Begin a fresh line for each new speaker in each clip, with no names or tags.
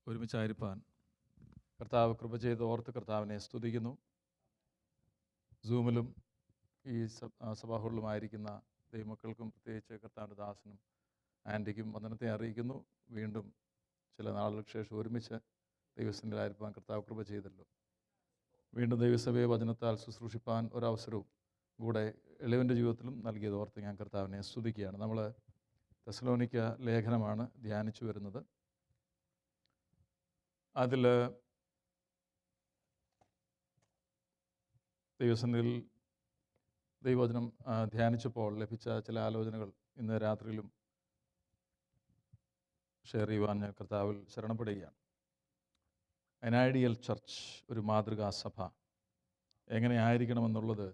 ഒരുമിച്ചായിരിക്കാൻ കർത്താവ് കൃപ ചെയ്ത് ഓർത്ത് കർത്താവിനെ സ്തുതിക്കുന്നു. സൂമിലും ഈ സഭാഹോളിലുമായിരിക്കുന്ന ദൈവമക്കൾക്കും പ്രത്യേകിച്ച് കർത്താവിൻ്റെ ദാസനും ആൻറ്റിക്കും വന്ദനത്തെ അറിയിക്കുന്നു. വീണ്ടും ചില നാളുകൾക്ക് ശേഷം ഒരുമിച്ച് ദൈവസന്നിധിയിലായിരിക്കാൻ കർത്താവ് കൃപ ചെയ്തല്ലോ. വീണ്ടും ദൈവസഭയെ വചനത്താൽ ശുശ്രൂഷിപ്പാൻ ഒരവസരവും കൂടെ എളിയവൻ്റെ ജീവിതത്തിലും നൽകിയത് ഓർത്ത് ഞാൻ കർത്താവിനെ സ്തുതിക്കുകയാണ്. നമ്മൾ തെസ്സലോനിക്ക ലേഖനമാണ് ധ്യാനിച്ചു വരുന്നത്. അതിൽ ദൈവസന്നിധിയിൽ ദൈവവചനം ധ്യാനിച്ചപ്പോൾ ലഭിച്ച ചില ആലോചനകൾ ഇന്ന് രാത്രിയിലും ഷെയർ ചെയ്യുവാൻ ഞാൻ കർത്താവിൽ ശരണപ്പെടുകയാണ്. an ഐഡിയൽ ചർച്ച്, ഒരു മാതൃകാ സഭ എങ്ങനെ ആയിരിക്കണമെന്നുള്ളത്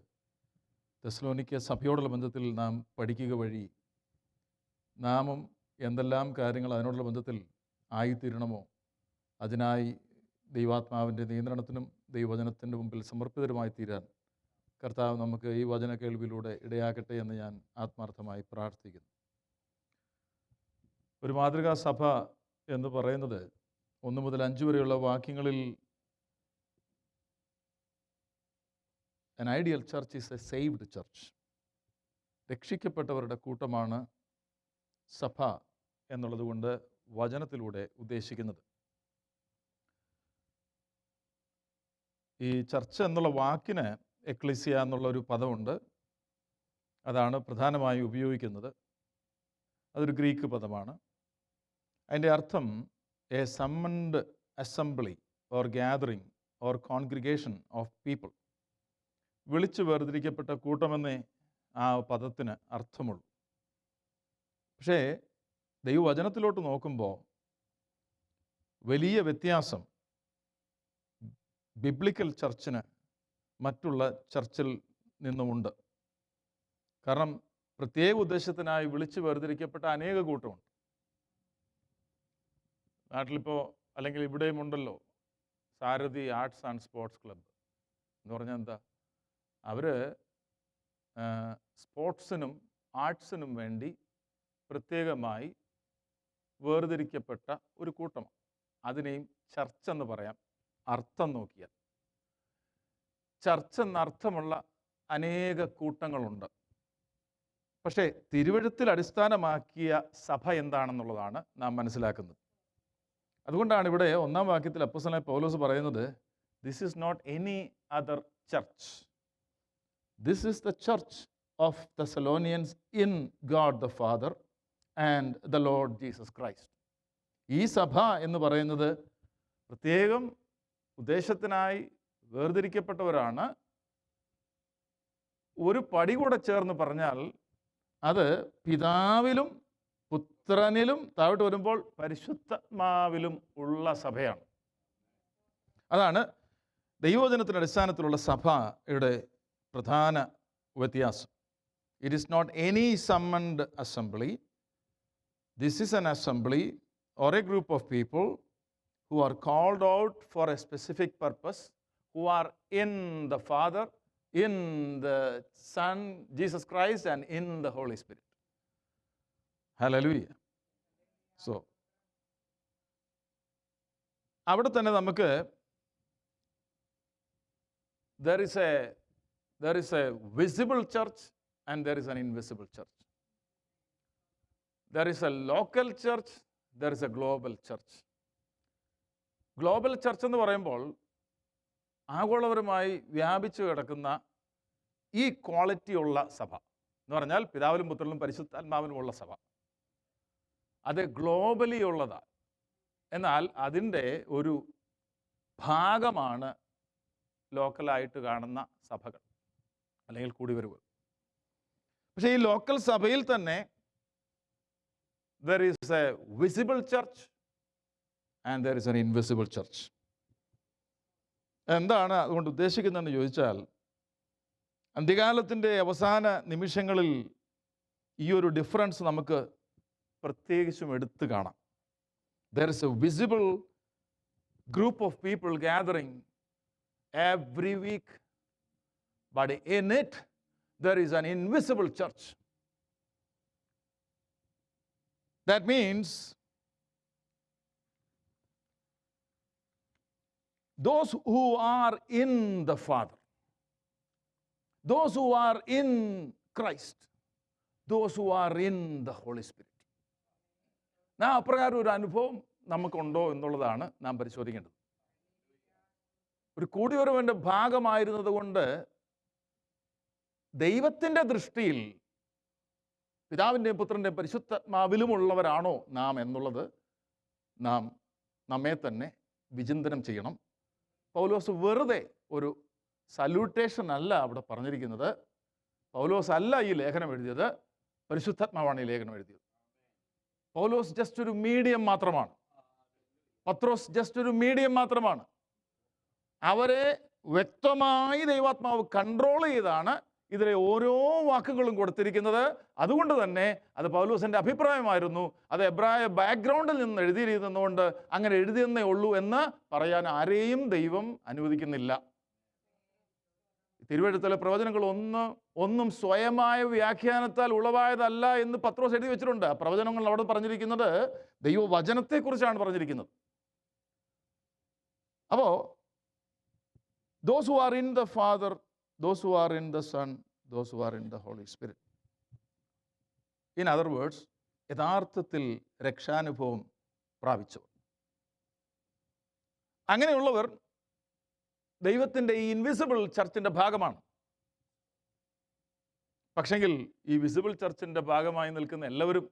തെസ്സലോനിക്ക സഭയോടുള്ള ബന്ധത്തിൽ നാം പഠിക്കുക വഴി നാമും എന്തെല്ലാം കാര്യങ്ങൾ അതിനോടുള്ള ബന്ധത്തിൽ ആയിത്തീരണമോ അതിനായി ദൈവാത്മാവിൻ്റെ നിയന്ത്രണത്തിനും ദൈവവചനത്തിൻ്റെ മുമ്പിൽ സമർപ്പിതരുമായി തീരാൻ കർത്താവ് നമുക്ക് ഈ വചന കേൾവിയിലൂടെ ഇടയാക്കട്ടെ എന്ന് ഞാൻ ആത്മാർത്ഥമായി പ്രാർത്ഥിക്കുന്നു. ഒരു മാതൃകാ സഭ എന്ന് പറയുന്നത് 1 മുതൽ 5 വരെയുള്ള വാക്യങ്ങളിൽ an ideal church is a saved church. രക്ഷിക്കപ്പെട്ടവരുടെ കൂട്ടമാണ് സഭ എന്നുള്ളത് കൊണ്ട് വചനത്തിലൂടെ ഉദ്ദേശിക്കുന്നത്. ഈ ചർച്ച് എന്നുള്ള വാക്കിന് എക്ലീസിയ എന്നുള്ള ഒരു പദമുണ്ട്. അതാണ് പ്രധാനമായി ഉപയോഗിക്കുന്നത്. അതൊരു ഗ്രീക്ക് പദമാണ്. അതിൻ്റെ അർത്ഥം a summoned assembly or gathering or congregation of people. വിളിച്ചു വേർതിരിക്കപ്പെട്ട കൂട്ടമെന്നേ ആ പദത്തിന് അർത്ഥമുള്ളൂ. പക്ഷേ ദൈവവചനത്തിലോട്ട് നോക്കുമ്പോൾ വലിയ വ്യത്യാസം ബിബ്ലിക്കൽ ചർച്ചിന് മറ്റുള്ള ചർച്ചിൽ നിന്നുമുണ്ട്. കാരണം പ്രത്യേക ഉദ്ദേശത്തിനായി വിളിച്ചു വേർതിരിക്കപ്പെട്ട അനേക കൂട്ടമുണ്ട്. നാട്ടിലിപ്പോൾ അല്ലെങ്കിൽ ഇവിടെയും ഉണ്ടല്ലോ സാരഥി ആർട്സ് ആൻഡ് സ്പോർട്സ് ക്ലബ്ബ് എന്ന് പറഞ്ഞാൽ എന്താ? അവർ സ്പോർട്സിനും ആർട്സിനും വേണ്ടി പ്രത്യേകമായി വേർതിരിക്കപ്പെട്ട ഒരു കൂട്ടമാണ്. അതിനെയും ചർച്ചെന്ന് പറയാം. അർത്ഥം നോക്കിയാൽ ചർച്ച് എന്നർത്ഥമുള്ള അനേക കൂട്ടങ്ങളുണ്ട്. പക്ഷേ തിരുവെഴുത്തിൽ അടിസ്ഥാനമാക്കിയ സഭ എന്താണെന്നുള്ളതാണ് നാം മനസ്സിലാക്കുന്നത്. അതുകൊണ്ടാണ് ഇവിടെ 1-ാം വാക്യത്തിൽ അപ്പോസ്തലനായ പൗലോസ് പറയുന്നത്, this is not any other church, this is the church of Thessalonians in God the father and the Lord Jesus Christ. ഈ സഭ എന്ന് പറയുന്നത് പ്രത്യേകം ഉദ്ദേശത്തിനായി വേർതിരിക്കപ്പെട്ടവരാണ്. ഒരു പടി കൂടെ ചേർന്ന് പറഞ്ഞാൽ അത് പിതാവിലും പുത്രനിലും താഴോട്ട് വരുമ്പോൾ പരിശുദ്ധാത്മാവിലും ഉള്ള സഭയാണ്. അതാണ് ദൈവവചനത്തിൻ്റെ അടിസ്ഥാനത്തിലുള്ള സഭയുടെ പ്രധാന വ്യത്യാസം. It is not any summoned assembly, this is an assembly or a group of people who are called out for a specific purpose, who are in the Father, in the Son, Jesus Christ, and in the Holy Spirit. Hallelujah. So, അവിടെ തന്നെ നമുക്ക് there is a visible church and there is an invisible church. There is a local church, there is a global church. Global church എന്ന് പറയുമ്പോൾ ആഗോളപരമായി വ്യാപിച്ചു കിടക്കുന്ന ഈ quality ഉള്ള സഭ എന്ന് പറഞ്ഞാൽ പിതാവിലും പുത്രനിലും പരിശുദ്ധാത്മാവിനുമുള്ള സഭ. അത് ഗ്ലോബലി ഉള്ളതാണ്. എന്നാൽ അതിൻ്റെ ഒരു ഭാഗമാണ് ലോക്കലായിട്ട് കാണുന്ന സഭകൾ അല്ലെങ്കിൽ കൂടിവരവുകൾ. പക്ഷേ ഈ ലോക്കൽ സഭയിൽ തന്നെ there is a visible church and there is an invisible church. എന്താണ് അതുകൊണ്ട് ഉദ്ദേശിക്കുന്നതെന്ന് ചോദിച്ചാൽ, അന്ത്യകാലത്തിൻ്റെ അവസാന നിമിഷങ്ങളിൽ ഈ ഒരു ഡിഫറൻസ് നമുക്ക് പ്രത്യേകിച്ചും എടുത്തു കാണാം. There is a visible group of people gathering every week, but in it there is an invisible church. That means those who are in the Father, those who are in Christ, those who are in the Holy Spirit. അപ്രകാരം ഒരു അനുഭവം നമുക്കുണ്ടോ എന്നുള്ളതാണ് നാം പരിശോധിക്കേണ്ടത്. ഒരു കൂടിവരവിൻ്റെ ഭാഗമായിരുന്നത് കൊണ്ട് ദൈവത്തിൻ്റെ ദൃഷ്ടിയിൽ പിതാവിൻ്റെയും പുത്രൻ്റെയും പരിശുദ്ധാത്മാവിലുമുള്ളവരാണോ നാം എന്നുള്ളത് നാം നമ്മെ തന്നെ വിചിന്തനം ചെയ്യണം. പൗലോസ് വെറുതെ ഒരു സല്യൂട്ടേഷൻ അല്ല അവിടെ പറഞ്ഞിരിക്കുന്നത്. പൗലോസ് അല്ല ഈ ലേഖനം എഴുതിയത്, പരിശുദ്ധാത്മാവാണ് ഈ ലേഖനം എഴുതിയത്. പൗലോസ് ജസ്റ്റ് ഒരു മീഡിയം മാത്രമാണ്. പത്രോസ് ജസ്റ്റ് ഒരു മീഡിയം മാത്രമാണ്. അവരെ വ്യക്തമായി ദൈവാത്മാവ് കൺട്രോൾ ചെയ്താണ് ഇതിലെ ഓരോ വാക്കുകളും കൊടുത്തിരിക്കുന്നത്. അതുകൊണ്ട് തന്നെ അത് പൗലോസിൻ്റെ അഭിപ്രായമായിരുന്നു. അത് എബ്രായ ബാക്ക്ഗ്രൗണ്ടിൽ നിന്ന് എഴുതിയിരുന്നതുകൊണ്ട് അങ്ങനെ എഴുതിയെന്നേ ഉള്ളൂ എന്ന് പറയാൻ ആരെയും ദൈവം അനുവദിക്കുന്നില്ല. തിരുവെഴുത്തിലെ പ്രവചനങ്ങൾ ഒന്നും സ്വയമായ വ്യാഖ്യാനത്താൽ ഉളവായതല്ല എന്ന് പത്രോസ് എഴുതി വെച്ചിട്ടുണ്ട്. ആ പ്രവചനങ്ങൾ അവിടെ പറഞ്ഞിരിക്കുന്നത് ദൈവവചനത്തെക്കുറിച്ചാണ് പറഞ്ഞിരിക്കുന്നത്. അപ്പോൾ those who are in the Father, those who are in the Son, those who are in the Holy Spirit. In other words, യഥാർത്ഥത്തിൽ രക്ഷാനുഭവം പ്രാപിച്ചവർ. അങ്ങനെയുള്ളവർ ദൈവത്തിൻ്റെ ഈ ഇൻവിസിബിൾ ചർച്ചിൻ്റെ ഭാഗമാണ്. പക്ഷെങ്കിൽ ഈ വിസിബിൾ ചർച്ചിൻ്റെ ഭാഗമായി നിൽക്കുന്ന എല്ലാവരും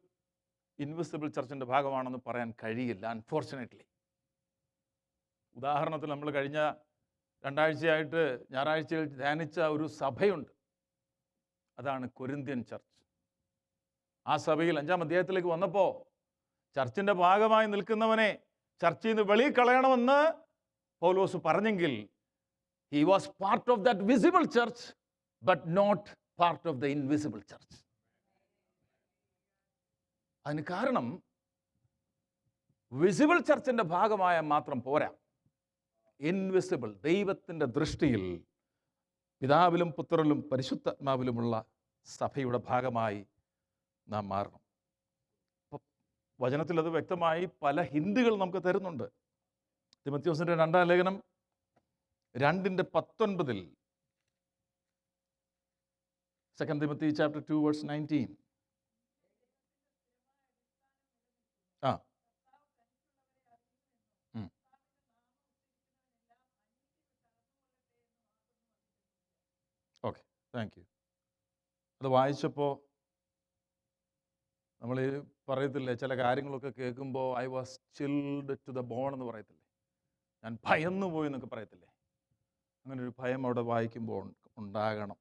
ഇൻവിസിബിൾ ചർച്ചിൻ്റെ ഭാഗമാണെന്ന് പറയാൻ കഴിയില്ല, അൺഫോർച്ചുനേറ്റ്ലി. ഉദാഹരണത്തിൽ നമ്മൾ കഴിഞ്ഞ 2 ആഴ്ചയായിട്ട് ഞായറാഴ്ചയിൽ ധ്യാനിച്ച ഒരു സഭയുണ്ട്. അതാണ് കൊരിന്ത്യൻ ചർച്ച്. ആ സഭയിൽ 5-ാം അധ്യായത്തിലേക്ക് വന്നപ്പോൾ ചർച്ചിൻ്റെ ഭാഗമായി നിൽക്കുന്നവനെ ചർച്ചിൽ നിന്ന് വെളിയിൽ കളയണമെന്ന് പൗലോസ് പറഞ്ഞെങ്കിൽ he was part of that visible church but not part of the invisible church. അതിന് കാരണം വിസിബിൾ ചർച്ചിൻ്റെ ഭാഗമായ മാത്രം പോരാ, ഇൻവിസിബിൾ ദൈവത്തിൻ്റെ ദൃഷ്ടിയിൽ പിതാവിലും പുത്രനിലും പരിശുദ്ധാത്മാവിലുമുള്ള സഭയുടെ ഭാഗമായി നാം മാറണം. വചനത്തിൽ അത് വ്യക്തമായി പല ഹിന്റുകൾ നമുക്ക് തരുന്നുണ്ട്. തിമോഥെയോസിൻ്റെ 2-ാം ലേഖനം 2:19, 2 Timothy chapter 2 verse 19. Okay, thank you. അത് വായിച്ചപ്പോൾ നമ്മൾ പറയത്തില്ലേ, ചില കാര്യങ്ങളൊക്കെ കേൾക്കുമ്പോൾ I was chilled to the bone എന്ന് പറയത്തില്ലേ, ഞാൻ ഭയന്നു പോയി എന്നൊക്കെ പറയത്തില്ലേ. അങ്ങനെ ഒരു ഭയം അവിടെ വായിക്കുമ്പോൾ ഉണ്ടാകണം.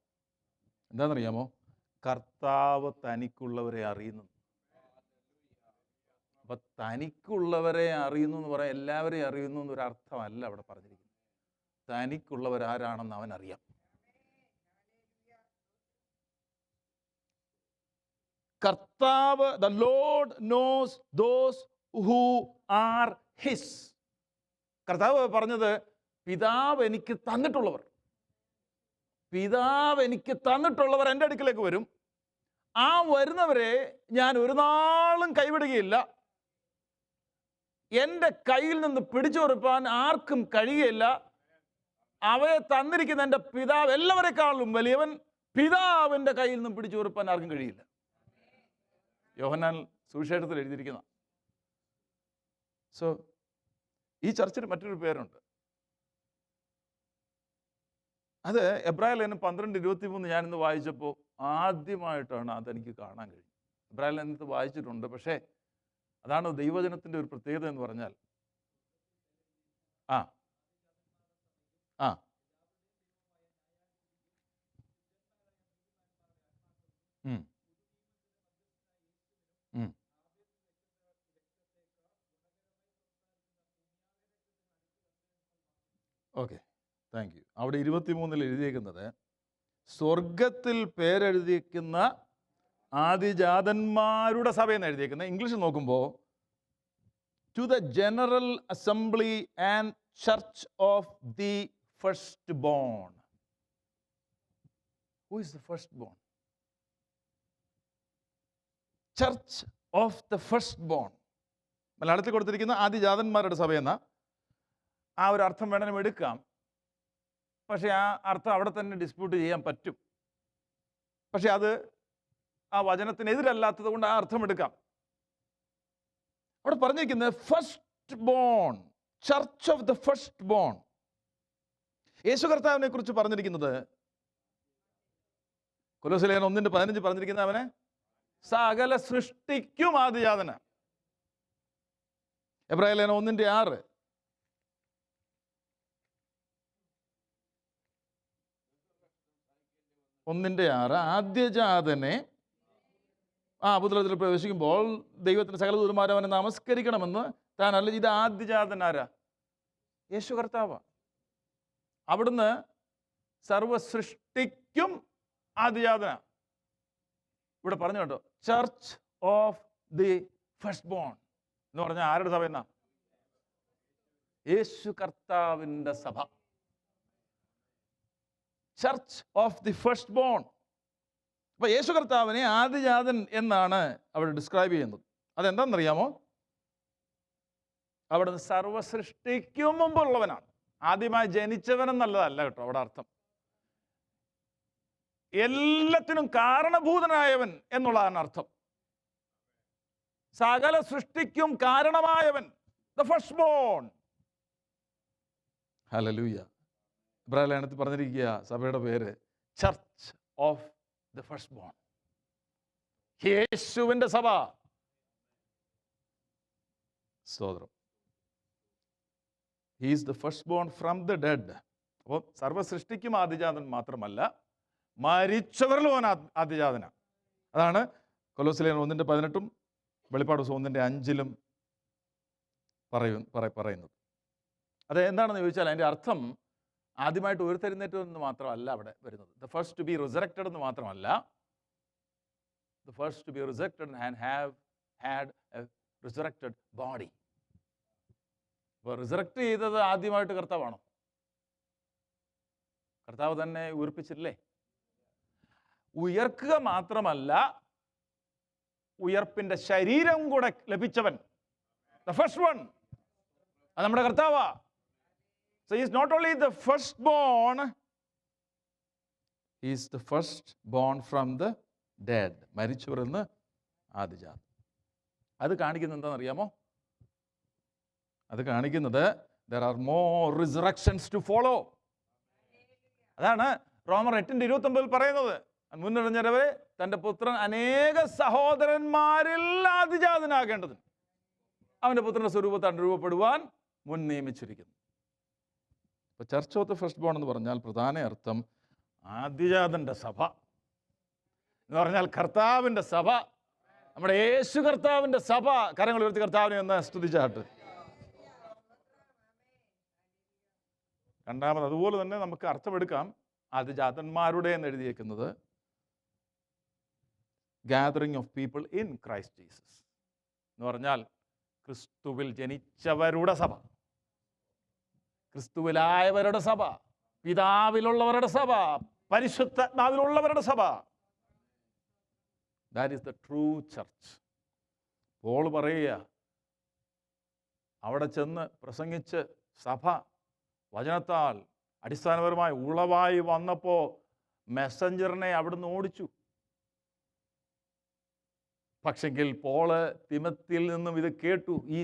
എന്താണെന്നറിയാമോ? കർത്താവ് തനിക്കുള്ളവരെ അറിയുന്നു. അപ്പം തനിക്കുള്ളവരെ അറിയുന്നു എന്ന് പറയാൻ എല്ലാവരെയും അറിയുന്നു എന്നൊരർത്ഥമല്ല അവിടെ പറഞ്ഞിരിക്കുന്നത്. തനിക്കുള്ളവരാരാണെന്ന് അവൻ അറിയാം. കർത്താവ്, the lord knows those who are his. കർത്താവ് പറഞ്ഞത് പിതാവ് എനിക്ക് തന്നിട്ടുള്ളവർ, പിതാവ് എനിക്ക് തന്നിട്ടുള്ളവർ എൻ്റെ അടുക്കിലേക്ക് വരും. ആ വരുന്നവരെ ഞാൻ ഒരു നാളും കൈവിടുകയില്ല. എൻ്റെ കയ്യിൽ നിന്ന് പിടിച്ചു കൊടുക്കാൻ ആർക്കും കഴിയുകയില്ല. അവയെ തന്നിരിക്കുന്ന എൻ്റെ പിതാവ് എല്ലാവരെക്കാളും വലിയവൻ. പിതാവിൻ്റെ കയ്യിൽ നിന്നും പിടിച്ചു കൊടുക്കാൻ ആർക്കും കഴിയില്ല. യോഹന്നാൻ സുവിശേഷത്തിൽ എഴുതിയിരിക്കുന്ന. സോ ഈ ചർച്ചിന് മറ്റൊരു പേരുണ്ട്. അത് എബ്രായ ലേഖനം 12:23 ഞാനിന്ന് വായിച്ചപ്പോൾ ആദ്യമായിട്ടാണ് അതെനിക്ക് കാണാൻ കഴിഞ്ഞത്. എബ്രായ ലേഖനത്തിൽ വായിച്ചിട്ടുണ്ട്, പക്ഷേ അതാണ് ദൈവജനത്തിൻ്റെ ഒരു പ്രത്യേകത എന്ന് പറഞ്ഞാൽ ഓക്കെ, താങ്ക് യു. അവിടെ 23 എഴുതിയേക്കുന്നത് സ്വർഗത്തിൽ പേരെഴുതിയിരിക്കുന്ന ആദിജാതന്മാരുടെ സഭയെന്ന് എഴുതിയേക്കുന്നത്. ഇംഗ്ലീഷിൽ നോക്കുമ്പോൾ to the general assembly and church of the first born. Who is the first born? Church of the first born. മലയാളത്തിൽ കൊടുത്തിരിക്കുന്ന ആദിജാതന്മാരുടെ സഭയെന്ന. ആ ഒരു അർത്ഥം വേണമെങ്കിലും എടുക്കാം. പക്ഷേ ആ അർത്ഥം അവിടെ തന്നെ ഡിസ്പ്യൂട്ട് ചെയ്യാൻ പറ്റും. പക്ഷെ അത് ആ വചനത്തിനെതിരല്ലാത്തത് കൊണ്ട് ആ അർത്ഥം എടുക്കാം. അവിടെ പറഞ്ഞിരിക്കുന്നത് first born, church of the first born. Yeshu കർത്താവിനെ കുറിച്ച് പറഞ്ഞിരിക്കുന്നത് കൊലോസ്യലേഖനം 1:15 പറഞ്ഞിരിക്കുന്നത് അവനെ സകല സൃഷ്ടിക്കും ആദിജാതന. എബ്രായലേഖനം 1:6 ആദ്യജാതനെ പുത്രത്തിൽ പ്രവേശിക്കുമ്പോൾ ദൈവത്തിന് സകല ദൂതന്മാരും അവനെ നമസ്കരിക്കണമെന്ന് താൻ അല്ല. ഇത് ആദ്യജാതനാരാ? യേശു കർത്താവ്. അവിടുന്ന് സർവ സൃഷ്ടിക്കും ആദ്യജാതന. ഇവിടെ പറഞ്ഞു കേട്ടോ, church of the first bone എന്ന് പറഞ്ഞാൽ ആരുടെ സഭ എന്നാ? യേശു കർത്താവിൻ്റെ സഭ. Church of the first bone. അപ്പൊ യേശു കർത്താവിനെ ആദിജാതൻ എന്നാണ് അവിടെ ഡിസ്ക്രൈബ് ചെയ്യുന്നത്. അതെന്താണെന്നറിയാമോ? അവിടുന്ന് സർവ സൃഷ്ടിക്കും മുമ്പുള്ളവനാണ്. ആദ്യമായി ജനിച്ചവനെന്നുള്ളതല്ല കേട്ടോ അവിടെ അർത്ഥം. എല്ലാത്തിനും കാരണഭൂതനായവൻ എന്നുള്ളതാണ് അർത്ഥം. സകല സൃഷ്ടിക്കും കാരണമായവൻ, the first born. Hallelujah. Ibrahim പറഞ്ഞിരിക്കുക സഭയുടെ പേര് church of the first born. യേശുവിൻ്റെ സഭ. സ്തോത്രം. He is the first born from the dead. അപ്പോൾ സർവ സൃഷ്ടിക്കും ആദിജാതൻ മാത്രമല്ല, മരിച്ചവരിലും അവൻ ആദിജാതന. അതാണ് കൊലോസ്യലേഖനം 1:18 വെളിപ്പാട് 1:5 പറയുന്നത്. അത് എന്താണെന്ന് ചോദിച്ചാൽ അതിൻ്റെ അർത്ഥം ആദ്യമായിട്ട് ഉയർത്തെഴുന്നേറ്റെന്ന് മാത്രമല്ല അവിടെ വരുന്നത്. The first to be resurrected എന്ന് മാത്രമല്ല, the first to be resurrected and have had a resurrected body. അപ്പോൾ റിസറക്റ്റ് ചെയ്തത് ആദ്യമായിട്ട് കർത്താവാണോ? കർത്താവ് തന്നെ ഉയർപ്പിച്ചില്ലേ? ഉയർക്കുക മാത്രമല്ല, ഉയർപ്പിന്റെ ശരീരം കൂടെ ലഭിച്ചവൻ, ദ ഫസ്റ്റ് വൺ, അത് നമ്മുടെ കർത്താവാ. So he is not only the firstborn, he is the firstborn from the dead. മരിച്ചവരിൽ നിന്ന് ആദിജാതൻ. അത് കാണിക്കുന്നത് എന്താണെന്നറിയാമോ? അത് കാണിക്കുന്നത് there are more resurrections to follow. അതാണ് റോമർ 8:29 പറയുന്നത്. മുന്നറിഞ്ഞവരെ തൻ്റെ പുത്രൻ അനേക സഹോദരന്മാരിൽ ആദിജാതനാകേണ്ടതിന് അവൻ്റെ പുത്രൻ്റെ സ്വരൂപത്താൽ രൂപപ്പെടുവാൻ മുൻ നിയമിച്ചിരിക്കുന്നു. അപ്പോൾ church of the first bone എന്ന് പറഞ്ഞാൽ പ്രധാന അർത്ഥം ആദിജാതൻ്റെ സഭ എന്ന് പറഞ്ഞാൽ കർത്താവിൻ്റെ സഭ, നമ്മുടെ യേശു കർത്താവിൻ്റെ സഭ. കരങ്ങൾ ഉയർത്തി കർത്താവിനെ ഒന്ന് സ്തുതിച്ചാട്ട്. രണ്ടാമത് അതുപോലെ തന്നെ നമുക്ക് അർത്ഥമെടുക്കാം. ആദിജാതന്മാരുടെ എന്ന് എഴുതിയേക്കുന്നത് gathering of people in Christ Jesus എന്ന് പറഞ്ഞാൽ ക്രിസ്തുവിൽ ജനിച്ചവരുടെ സഭ, ക്രിസ്തുവിലായവരുടെ സഭ, പിതാവിലുള്ളവരുടെ സഭ, പരിശുദ്ധാത്മാവിലുള്ളവരുടെ സഭ. That is the true church. Paul പറയുക, അവിടെ ചെന്ന് പ്രസംഗിച്ച് സഭ വചനത്താൽ അടിസ്ഥാനപരമായി ഉളവായി വന്നപ്പോൾ മെസ്സഞ്ചറിനെ അവിടുന്ന് ഓടിച്ചു. പക്ഷെങ്കിൽ പോള് തിമത്തിയിൽ നിന്നും ഇത് കേട്ടു. ഈ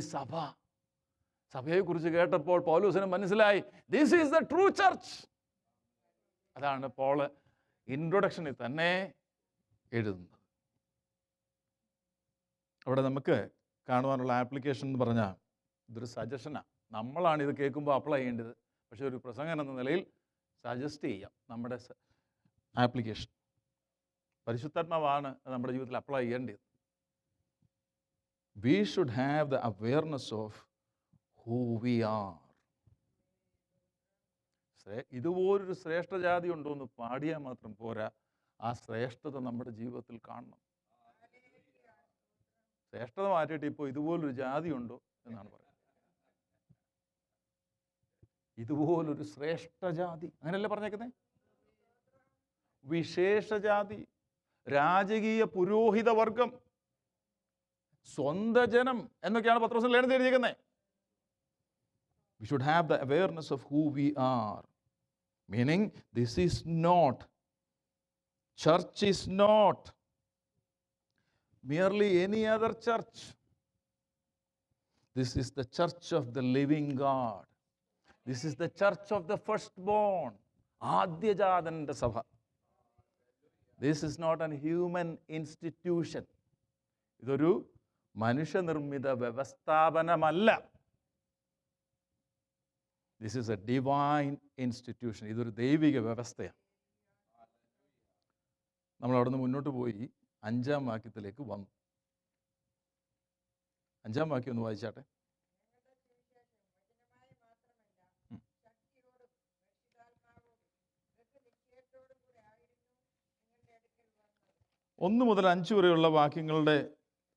സഭയെക്കുറിച്ച് കേട്ടപ്പോൾ പൗലോസിന് മനസ്സിലായി, this is the true church. അതാണ് പോള് ഇൻട്രൊഡക്ഷനിൽ തന്നെ എഴുതുന്നത്. അവിടെ നമുക്ക് കാണുവാനുള്ള ആപ്ലിക്കേഷൻ എന്ന് പറഞ്ഞാൽ ഇതൊരു സജഷനാണ്. നമ്മളാണ് ഇത് കേൾക്കുമ്പോൾ അപ്ലൈ ചെയ്യേണ്ടത്. പക്ഷെ ഒരു പ്രസംഗൻ എന്ന നിലയിൽ സജസ്റ്റ് ചെയ്യാം നമ്മുടെ ആപ്ലിക്കേഷൻ. പരിശുദ്ധാത്മാവാണ് നമ്മുടെ ജീവിതത്തിൽ അപ്ലൈ ചെയ്യേണ്ടത്. We should have the awareness of who we are. ഇതുപോലൊരു ശ്രേഷ്ഠജാതി ഉണ്ടോ എന്ന് പാടിയാൽ മാത്രം പോരാ, ആ ശ്രേഷ്ഠത നമ്മുടെ ജീവിതത്തിൽ കാണണം. ശ്രേഷ്ഠത മാറ്റിയിട്ട് ഇപ്പോൾ ഇതുപോലൊരു ജാതി ഉണ്ടോ എന്നാണ് പറയുന്നത്. ഇതുപോലൊരു ശ്രേഷ്ഠജാതി, അങ്ങനെയല്ലേ പറഞ്ഞേക്കുന്നേ? വിശേഷജാതി, രാജകീയ പുരോഹിത വർഗം, സ്വന്തം ജനം എന്നൊക്കെയാണ് പത്രോസിൽ എഴുതിയിരിക്കുന്നത്. We should have the awareness of who we are. Meaning, this is not, church is not merely any other church. This is the church of the living God. This is the church of the firstborn. ആദ്യജാതന്റെ സഭ. This is not a human institution. ഇതൊരു മനുഷ്യനിർമ്മിത വ്യവസ്ഥാപനമല്ല. This is a divine institution. ഇതൊരു ദൈവിക വ്യവസ്ഥയാണ്. നമ്മൾ അവിടെ നിന്ന് മുന്നോട്ട് പോയി 5-ാം വാക്യത്തിലേക്ക് വന്നു. 5-ാം വാക്യം ഒന്ന് വായിച്ചാട്ടെ. ഒന്ന് മുതൽ 5 വരെയുള്ള വാക്യങ്ങളുടെ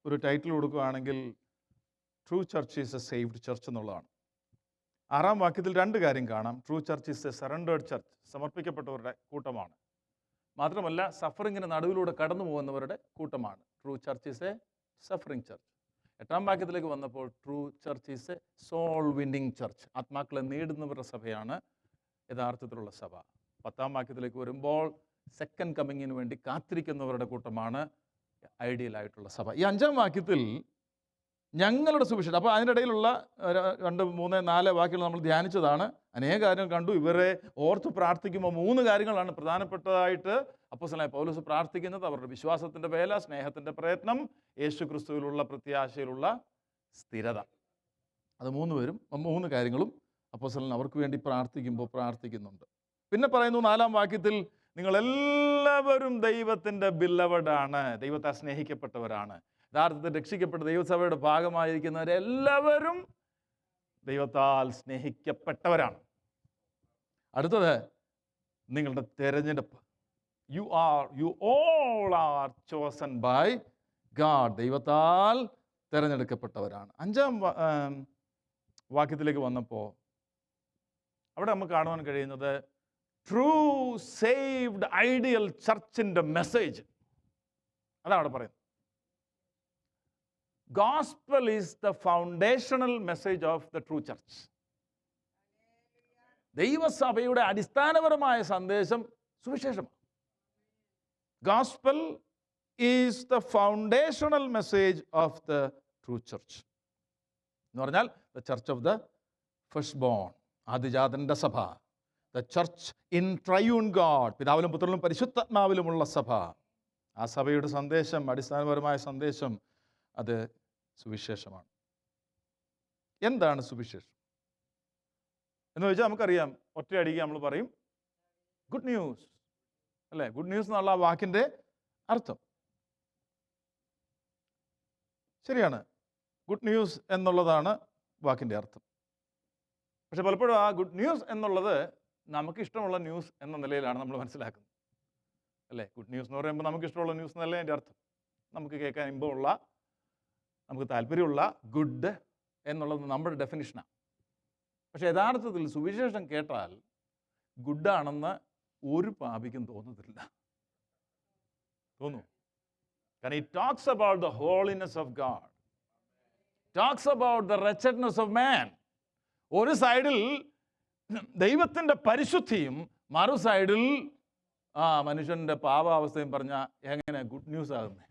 ഒരു ടൈറ്റിൽ കൊടുക്കുകയാണെങ്കിൽ true church is a saved church എന്നുള്ളതാണ്. 6-ാം വാക്യത്തിൽ 2 കാര്യം കാണാം. True church is a surrendered church, സമർപ്പിക്കപ്പെട്ടവരുടെ കൂട്ടമാണ്. മാത്രമല്ല സഫറിങ്ങിന് നടുവിലൂടെ കടന്നു പോകുന്നവരുടെ കൂട്ടമാണ്. True church is a suffering church. 8-ാം വാക്യത്തിലേക്ക് വന്നപ്പോൾ true church is a soul winning church, ആത്മാക്കളെ നേടുന്നവരുടെ സഭയാണ് യഥാർത്ഥത്തിലുള്ള സഭ. 10-ാം വാക്യത്തിലേക്ക് വരുമ്പോൾ സെക്കൻഡ് കമ്മിങ്ങിന് വേണ്ടി കാത്തിരിക്കുന്നവരുടെ കൂട്ടമാണ് ഐഡിയൽ ആയിട്ടുള്ള സഭ. ഈ 5-ാം വാക്യത്തിൽ ഞങ്ങളുടെ സുവിശേഷം, അപ്പോൾ അതിനിടയിലുള്ള 2, 3, 4 വാക്യങ്ങൾ നമ്മൾ ധ്യാനിച്ചതാണ്. അനേക കാര്യങ്ങൾ കണ്ടു. ഇവരെ ഓർത്ത് പ്രാർത്ഥിക്കുമ്പോൾ 3 കാര്യങ്ങളാണ് പ്രധാനപ്പെട്ടതായിട്ട് അപ്പോസ്തലനായ പൗലോസ് പ്രാർത്ഥിക്കുന്നത്. അവരുടെ വിശ്വാസത്തിൻ്റെ വേല, സ്നേഹത്തിൻ്റെ പ്രയത്നം, യേശു ക്രിസ്തുവിലുള്ള പ്രത്യാശയിലുള്ള സ്ഥിരത. അത് 3 കാര്യങ്ങളും അപ്പോസ്തലൻ അവർക്ക് വേണ്ടി പ്രാർത്ഥിക്കുമ്പോൾ പ്രാർത്ഥിക്കുന്നുണ്ട്. പിന്നെ പറയുന്നു 4-ാം വാക്യത്തിൽ നിങ്ങളെല്ലാവരും ദൈവത്തിൻ്റെ ബില്ലവഡാണ്, ദൈവത്താൽ സ്നേഹിക്കപ്പെട്ടവരാണ്. യഥാർത്ഥത്തിൽ രക്ഷിക്കപ്പെട്ട ദൈവസഭയുടെ ഭാഗമായിരിക്കുന്നവരെല്ലാവരും ദൈവത്താൽ സ്നേഹിക്കപ്പെട്ടവരാണ്. അടുത്തത് നിങ്ങളുടെ തെരഞ്ഞെടുപ്പ്. You all are chosen by God, ദൈവത്താൽ തിരഞ്ഞെടുക്കപ്പെട്ടവരാണ്. 5-ാം വാക്യത്തിലേക്ക് വന്നപ്പോൾ അവിടെ നമുക്ക് കാണുവാൻ കഴിയുന്നത് ട്രൂ സേവ്ഡ് ഐഡിയൽ ചർച്ചിൻ്റെ മെസ്സേജ്. അതാണ് അവിടെ പറയുന്നത്. Gospel is the foundational message of the true church. ദൈവസഭയുടെ അടിസ്ഥാനപരമായ സന്ദേശം സുവിശേഷമാണ്. Gospel is the foundational message of the true church. എന്ന് പറഞ്ഞാൽ the church of the firstborn, ആദിജാതന്റെ സഭ. The church in triune God, പിതാവിലും പുത്രനിലും പരിശുദ്ധാത്മാവിലുമുള്ള സഭ. ആ സഭയുടെ സന്ദേശം, അടിസ്ഥാനപരമായ സന്ദേശം, അത് സുവിശേഷമാണ്. എന്താണ് സുവിശേഷം എന്ന് ചോദിച്ചാൽ നമുക്കറിയാം, ഒറ്റയടിക്ക് നമ്മൾ പറയും ഗുഡ് ന്യൂസ്, അല്ലേ? ഗുഡ് ന്യൂസ് എന്നുള്ള ആ വാക്കിൻ്റെ അർത്ഥം ശരിയാണ്. ഗുഡ് ന്യൂസ് എന്നുള്ളതാണ് വാക്കിൻ്റെ അർത്ഥം. പക്ഷെ പലപ്പോഴും ആ ഗുഡ് ന്യൂസ് എന്നുള്ളത് നമുക്കിഷ്ടമുള്ള ന്യൂസ് എന്ന നിലയിലാണ് നമ്മൾ മനസ്സിലാക്കുന്നത്, അല്ലേ? ഗുഡ് ന്യൂസ് എന്ന് പറയുമ്പോൾ നമുക്കിഷ്ടമുള്ള ന്യൂസ് എന്നല്ലേ അതിൻ്റെ അർത്ഥം. നമുക്ക് കേൾക്കാൻ ഇമ്പമുള്ള, നമുക്ക് താല്പര്യമുള്ള, ഗുഡ് എന്നുള്ളത് നമ്മുടെ ഡെഫിനിഷനാണ്. പക്ഷെ യഥാർത്ഥത്തിൽ സുവിശേഷം കേട്ടാൽ ഗുഡാണെന്ന് ഒരു പാപിക്കും തോന്നത്തില്ല. തോന്നുന്നു? കാരണം it talks about the holiness of God, talks about the wretchedness of man. ഒരു സൈഡിൽ ദൈവത്തിൻ്റെ പരിശുദ്ധിയും മറു സൈഡിൽ മനുഷ്യൻ്റെ പാപാവസ്ഥയും പറഞ്ഞാൽ എങ്ങനെ ഗുഡ് ന്യൂസ് ആകുന്നത്?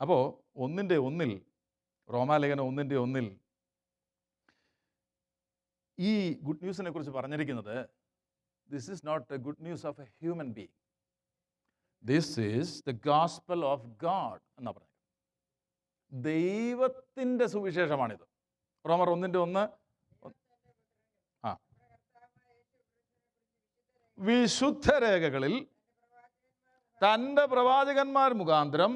അപ്പോൾ 1:1 റോമാലേഖനം 1:1 ഈ ഗുഡ് ന്യൂസിനെ കുറിച്ച് പറഞ്ഞിരിക്കുന്നത് this is not a good news of a human being, this is the gospel of God എന്നാ പറഞ്ഞത്. ദൈവത്തിൻ്റെ സുവിശേഷമാണിത്. റോമർ 1:1 വിശുദ്ധ രേഖകളിൽ തൻ്റെ പ്രവാചകന്മാർ മുഖാന്തരം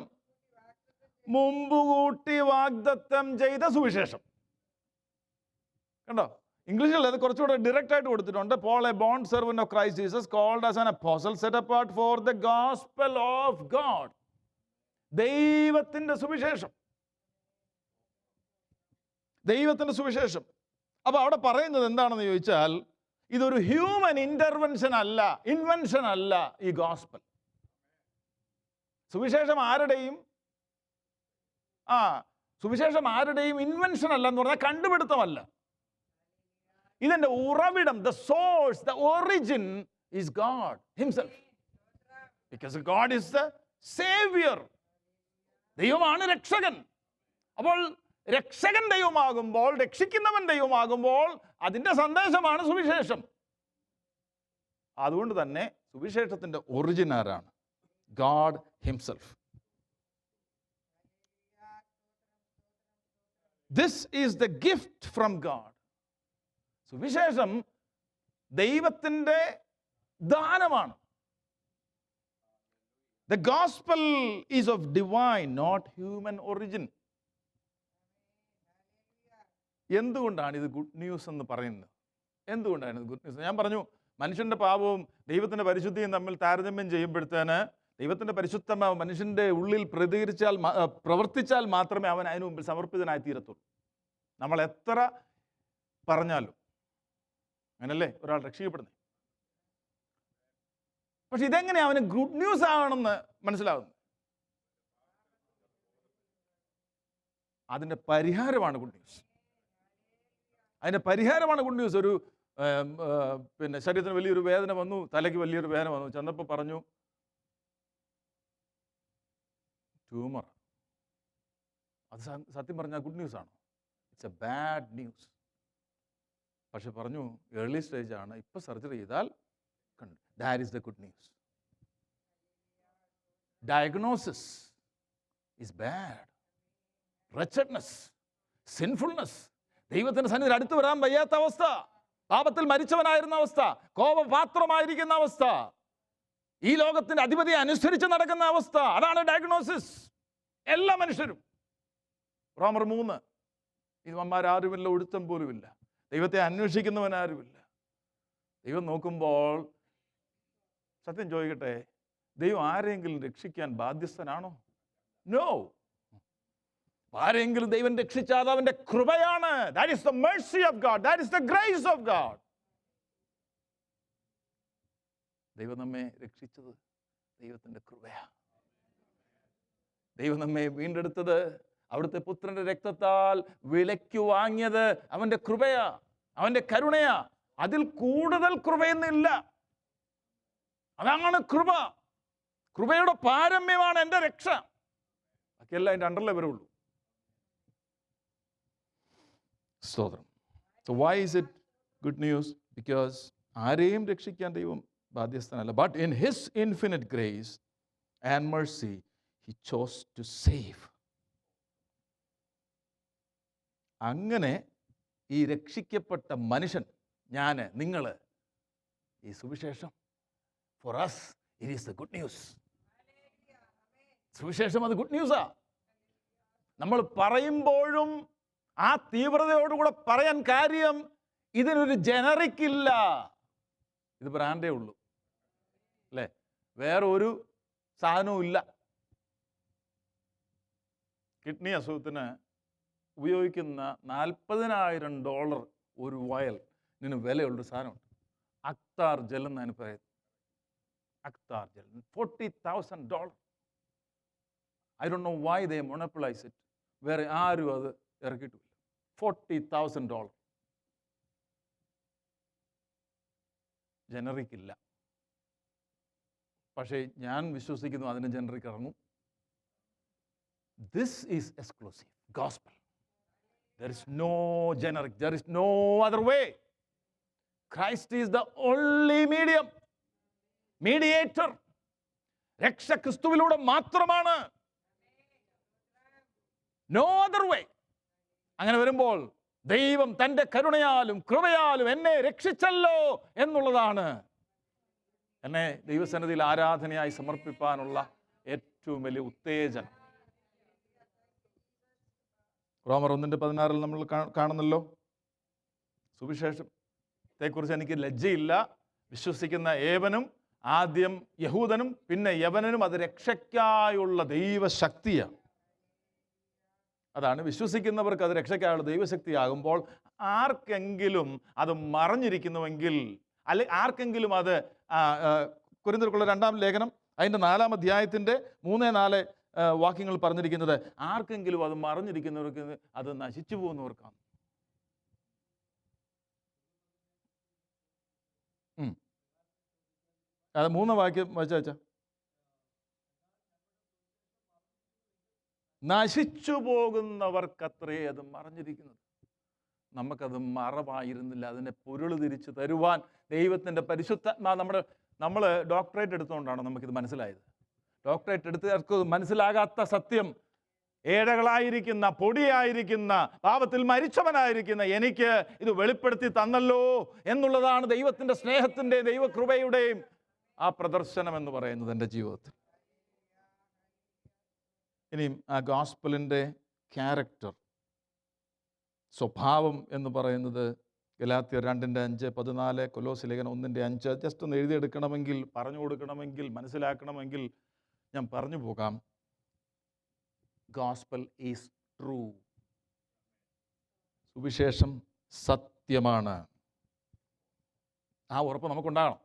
മുമ്പുകൂട്ടി വാഗ്ദത്തം ചെയ്ത സുവിശേഷം. കണ്ടോ? ഇംഗ്ലീഷിൽ അത് കുറച്ചുകൂടെ ഡയറക്റ്റ് ആയിട്ട് കൊടുത്തിട്ടുണ്ട്. Paul a bond servant of Christ Jesus called as an apostle set apart for the gospel of God. ദൈവത്തിൻ്റെ സുവിശേഷം, ദൈവത്തിൻ്റെ സുവിശേഷം. അപ്പോൾ അവിടെ പറയുന്നത് എന്താണെന്ന് ചോദിച്ചാൽ ഇതൊരു ഹ്യൂമൻ ഇൻ്റർവെൻഷൻ അല്ല, ഇൻവെൻഷൻ അല്ല ഈ ഗോസ്പൽ. സുവിശേഷം ആരുടെയും സുവിശേഷം ആരുടെയും ഇൻവെൻഷൻ അല്ല എന്ന് പറഞ്ഞാൽ കണ്ടുപിടുത്തമല്ല. ഇതിൻ്റെ ഉറവിടം, the source, the origin is God himself. Because God is the Xavier. ദൈവമാണ് രക്ഷകൻ. അപ്പോൾ രക്ഷകൻ ദൈവമാകുമ്പോൾ, രക്ഷിക്കുന്നവൻ ദൈവമാകുമ്പോൾ അതിൻ്റെ സന്ദേശമാണ് സുവിശേഷം. അതുകൊണ്ട് തന്നെ സുവിശേഷത്തിൻ്റെ ഒറിജിൻ ആരാണ്? God himself. This is the gift from God. സുവിശേഷം ദൈവത്തിൻ്റെ ദാനമാണ്. The gospel is of divine, not human origin. എന്തുകൊണ്ടാണ് ഇത് ഗുഡ് ന്യൂസ് എന്ന് പറയുന്നത്? എന്തുകൊണ്ടാണ് ഇത് ഗുഡ് ന്യൂസ്? ഞാൻ പറഞ്ഞു, മനുഷ്യൻ്റെ പാപവും ദൈവത്തിൻ്റെ പരിശുദ്ധിയും തമ്മിൽ താരതമ്യം ചെയ്യുമ്പോഴത്തേന് ദൈവത്തിൻ്റെ പരിശുദ്ധമാവ് മനുഷ്യൻ്റെ ഉള്ളിൽ പ്രതികരിച്ചാൽ, പ്രവർത്തിച്ചാൽ മാത്രമേ അവൻ അതിനു മുമ്പിൽ സമർപ്പിതനായി തീരത്തുള്ളൂ. നമ്മൾ എത്ര പറഞ്ഞാലും അങ്ങനല്ലേ ഒരാൾ രക്ഷിക്കപ്പെടുന്നത്. പക്ഷെ ഇതെങ്ങനെയാണ് അവന് ഗുഡ് ന്യൂസ് ആവണമെന്ന് മനസ്സിലാവുന്നത്? അതിൻ്റെ പരിഹാരമാണ് ഗുഡ് ന്യൂസ്. അതിൻ്റെ പരിഹാരമാണ് ഗുഡ് ന്യൂസ്. ഒരു ശരീരത്തിന് വലിയൊരു വേദന വന്നു, തലയ്ക്ക് വലിയൊരു വേദന വന്നു. ചെന്നപ്പോൾ പറഞ്ഞു ട്യൂമർ. അത് സത്യം പറഞ്ഞാൽ ഗുഡ് ന്യൂസ് ആണോ? It's A bad news. പക്ഷെ പറഞ്ഞു ഏർലി സ്റ്റേജ് ആണ്, ഇപ്പോൾ സർജറി ചെയ്താൽ that is the good news. Diagnosis is bad. Wretchedness, sinfulness, ദൈവത്തിൻ്റെ സന്നിധിയിൽ അടുത്ത് വരാൻ വയ്യാത്ത അവസ്ഥ, പാപത്തിൽ മരിച്ചവനായിരുന്ന അവസ്ഥ, കോപപാത്രമായിരിക്കുന്ന അവസ്ഥ, ഈ ലോകത്തിൻ്റെ അധിപതിയെ അനുസരിച്ച് നടക്കുന്ന അവസ്ഥ, അതാണ് ഡയഗ്നോസിസ്. എല്ലാ മനുഷ്യരും. റോമർ 3, ഇവന്മാരാരുമില്ല, ഒരുത്തം പോലുമില്ല, ദൈവത്തെ അന്വേഷിക്കുന്നവനാരുമില്ല. ദൈവം നോക്കുമ്പോൾ, സത്യം ചോദിക്കട്ടെ, ദൈവം ആരെങ്കിലും രക്ഷിക്കാൻ ബാധ്യസ്ഥനാണോ? നോ. ആരെങ്കിലും ദൈവം രക്ഷിച്ചാൽ അവൻ്റെ കൃപയാണ്. That is the mercy of God, that is the grace of God. ദൈവം നമ്മെ രക്ഷിച്ചത് ദൈവത്തിൻ്റെ കൃപയാണ്. ദൈവം നമ്മെ വീണ്ടെടുത്തത് അവിടുത്തെ പുത്രന്റെ രക്തത്താൽ വിലയ്ക്ക് വാങ്ങിയത് അവൻ്റെ കൃപയാ, അവൻ്റെ കരുണയാ. അതിൽ കൂടുതൽ കൃപയൊന്നുമില്ല. അതാണ് കൃപ. കൃപയുടെ പാരമ്യമാണ് എൻ്റെ രക്ഷ. ബാക്കിയെല്ലാം അതിൻ്റെ അണ്ടറിലേ വരുള്ളൂ. സ്തോത്രം. So why is it good news? Because ആരെയും രക്ഷിക്കാൻ ദൈവം ബാധ്യസ്ഥനല്ല. But in his infinite grace and mercy he chose to save. അങ്ങനെ ഈ രക്ഷിക്കപ്പെട്ട മനുഷ്യൻ, ഞാൻ, നിങ്ങൾ, ഈ സുവിശേഷം, for us it is the good news. സുവിശേഷം അത് ഗുഡ് ന്യൂസാ. നമ്മൾ പറയുമ്പോഴും ആ തീവ്രതയോടുകൂടെ പറയാൻ കാര്യം, ഇതിനൊരു ജനറിക് ഇല്ല, ഇത് ബ്രാൻഡേ ഉള്ളൂ, അല്ലേ? വേറെ ഒരു സാധനവും ഇല്ല. കിഡ്നി അസുഖത്തിന് ഉപയോഗിക്കുന്ന $40,000 ഒരു വയലിന് വിലയുള്ളൊരു സാധനമുണ്ട്. അക്താർ ജൽ എന്നതിന് പറയുന്നത്. Akhtar Jal $40,000. I don't know why they monopolize it. വേറെ ആരും അത് ഇറക്കിയിട്ടില്ല. $40,000. ജനറിക് ഇല്ല. പക്ഷേ ഞാൻ വിശ്വസിക്കുന്നു അതിന് ജനറിക് ഇറങ്ങും. This is exclusive gospel. There is no generic. There is no other way. Christ is the only mediator. രക്ഷ ക്രിസ്തുവിലൂടെ മാത്രമാണ്. No other way. അങ്ങനെ വരുമ്പോൾ ദൈവം തൻ്റെ കരുണയാലും കൃപയാലും എന്നെ രക്ഷിച്ചല്ലോ എന്നുള്ളതാണ് എന്നെ ദൈവസന്നിധിയിൽ ആരാധനയായി സമർപ്പിക്കാനുള്ള ഏറ്റവും വലിയ ഉത്തേജനം. റോമർ 1:16 നമ്മൾ കാണുന്നല്ലോ. സുവിശേഷത്തെക്കുറിച്ച് എനിക്ക് ലജ്ജയില്ല. വിശ്വസിക്കുന്ന ഏവനും, ആദ്യം യഹൂദനും പിന്നെ യവനനും, അത് രക്ഷയ്ക്കായുള്ള ദൈവശക്തിയാണ്. അതാണ് വിശ്വസിക്കുന്നവർക്ക് അത് രക്ഷയ്ക്കായുള്ള ദൈവശക്തിയാകുമ്പോൾ, ആർക്കെങ്കിലും അത് മറഞ്ഞിരിക്കുന്നുവെങ്കിൽ, അല്ലെങ്കിൽ ആർക്കെങ്കിലും അത് കൊരിന്ത്യർക്കുള്ള 2-ാം ലേഖനം അതിൻ്റെ 4-ാം അധ്യായത്തിൻ്റെ 3-4 വാക്യങ്ങൾ പറഞ്ഞിരിക്കുന്നത് ആർക്കെങ്കിലും അത് മറഞ്ഞിരിക്കുന്നവർക്ക് അത് നശിച്ചു പോകുന്നവർക്കാണ്. അത് 3 വാക്യം വെച്ചാ നശിച്ചു പോകുന്നവർക്കത്രേ അത് മറഞ്ഞിരിക്കുന്നത്. നമുക്കത് മറവായിരുന്നില്ല. അതിനെ പൊരുൾ തിരിച്ചു തരുവാൻ ദൈവത്തിൻ്റെ പരിശുദ്ധാത്മാ നമ്മൾ ഡോക്ടറേറ്റ് എടുത്തുകൊണ്ടാണ് നമുക്കിത് മനസ്സിലായത്. ഡോക്ടറേറ്റ് എടുത്തവർക്ക് മനസ്സിലാകാത്ത സത്യം, ഏഴകളായിരിക്കുന്ന, പൊടിയായിരിക്കുന്ന, പാപത്തിൽ മരിച്ചവനായിരിക്കുന്ന എനിക്ക് ഇത് വെളിപ്പെടുത്തി തന്നല്ലോ എന്നുള്ളതാണ് ദൈവത്തിൻ്റെ സ്നേഹത്തിൻ്റെയും ദൈവകൃപയുടെയും ആ പ്രദർശനം എന്ന് പറയുന്നത് എൻ്റെ ജീവിതത്തിൽ. ഇനിയും ആ ഗോസ്പലിൻ്റെ ക്യാരക്ടർ, സ്വഭാവം എന്ന് പറയുന്നത് ഗലാത്യർ 2:5, 14, കൊലോസ്യ ലേഖനം 1:5 ജസ്റ്റ് ഒന്ന് എഴുതിയെടുക്കണമെങ്കിൽ, പറഞ്ഞു കൊടുക്കണമെങ്കിൽ, മനസ്സിലാക്കണമെങ്കിൽ ഞാൻ പറഞ്ഞു പോകാം. Gospel is true. സുവിശേഷം സത്യമാണ്. ആ ഉറപ്പ് നമുക്കുണ്ടാകണം.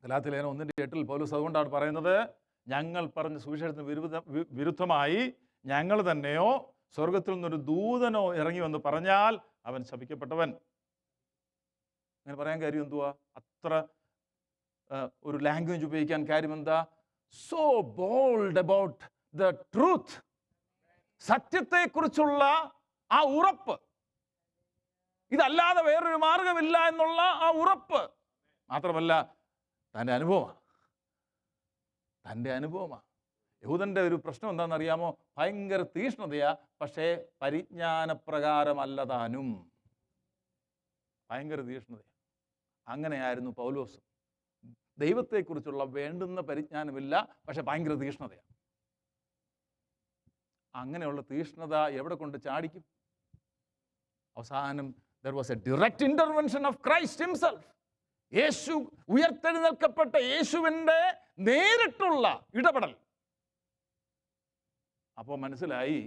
ഗലാത്യ ലേഖനം 1:8 പൗലോസ് അതുകൊണ്ടാണ് പറയുന്നത്, ഞങ്ങൾ പറഞ്ഞ സുവിശേഷത്തിന് വിരുദ്ധമായി ഞങ്ങൾ തന്നെയോ സ്വർഗത്തിൽ നിന്നൊരു ദൂതനോ ഇറങ്ങി വന്ന് പറഞ്ഞാൽ അവൻ ശപിക്കപ്പെട്ടവൻ. അങ്ങനെ പറയാൻ കാര്യം എന്തുവാ? അത്ര ഒരു ലാംഗ്വേജ് ഉപയോഗിക്കാൻ കാര്യം എന്താ? So bold about the truth. സത്യത്തെക്കുറിച്ചുള്ള ആ ഉറപ്പ്, ഇതല്ലാതെ വേറൊരു മാർഗമില്ല എന്നുള്ള ആ ഉറപ്പ് മാത്രമല്ല, തൻ്റെ അനുഭവമാണ്. യഹൂദൻ്റെ ഒരു പ്രശ്നം എന്താണെന്നറിയാമോ? ഭയങ്കര തീഷ്ണതയാ, പക്ഷേ പരിജ്ഞാനപ്രകാരമല്ല താനും. ഭയങ്കര തീഷ്ണതയാണ്. അങ്ങനെയായിരുന്നു പൗലോസ്. ദൈവത്തെക്കുറിച്ചുള്ള വേണ്ടുന്ന പരിജ്ഞാനമില്ല, പക്ഷെ ഭയങ്കര തീഷ്ണതയാണ്. അങ്ങനെയുള്ള തീഷ്ണത എവിടെ കൊണ്ട് ചാടിക്കും? അവസാനം there was a direct intervention of Christ himself. യേശു, ഉയർത്തെഴുന്നേൽക്കപ്പെട്ട യേശുവിൻ്റെ നേരിട്ടുള്ള ഇടപെടൽ. അപ്പോൾ മനസ്സിലായി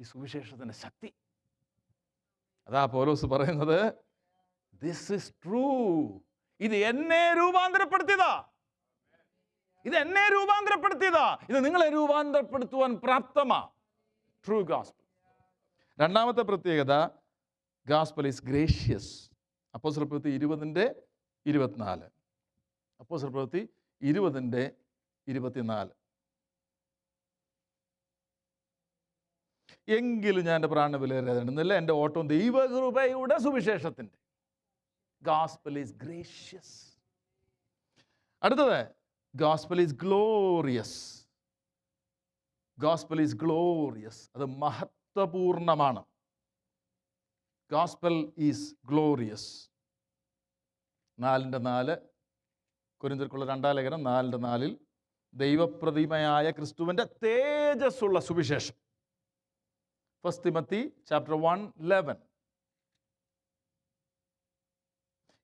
ഈ സുവിശേഷത്തിൻ്റെ ശക്തി. അതാ പൗലോസ് പറയുന്നത്, ദിസ് ഈസ് ട്രൂ. ഇത് എന്നെ രൂപാന്തരപ്പെടുത്തിയതാ. ഇത് നിങ്ങളെ രൂപാന്തരപ്പെടുത്തുവാൻ പ്രാപ്തമാ. True gospel. രണ്ടാമത്തെ പ്രത്യേകത, ഗോസ്പൽ ഈസ് ഗ്രേഷ്യസ്. അപ്പോസ്തല പ്രവൃത്തി 20:24. അപ്പോസ്തല പ്രവൃത്തി 20:24. എങ്കിലും ഞാൻ എൻ്റെ പ്രാണവിലരുന്നില്ല, എൻ്റെ ഓട്ടം ദൈവകൃപയുടെ സുവിശേഷത്തിൻ്റെ. Gospel is gracious. അടുത്തത്, gospel is glorious. Gospel is glorious. അത് മഹത്വപൂർണമാണ്. Gospel is glorious. 4:4 കൊരിന്ത്യർക്കുള്ള 2 ലേഖനം 4:4 ദൈവപ്രതിമയായ ക്രിസ്തുവിൻ്റെ തേജസ്സുള്ള സുവിശേഷം. 1 തിമോത്തി chapter 1:11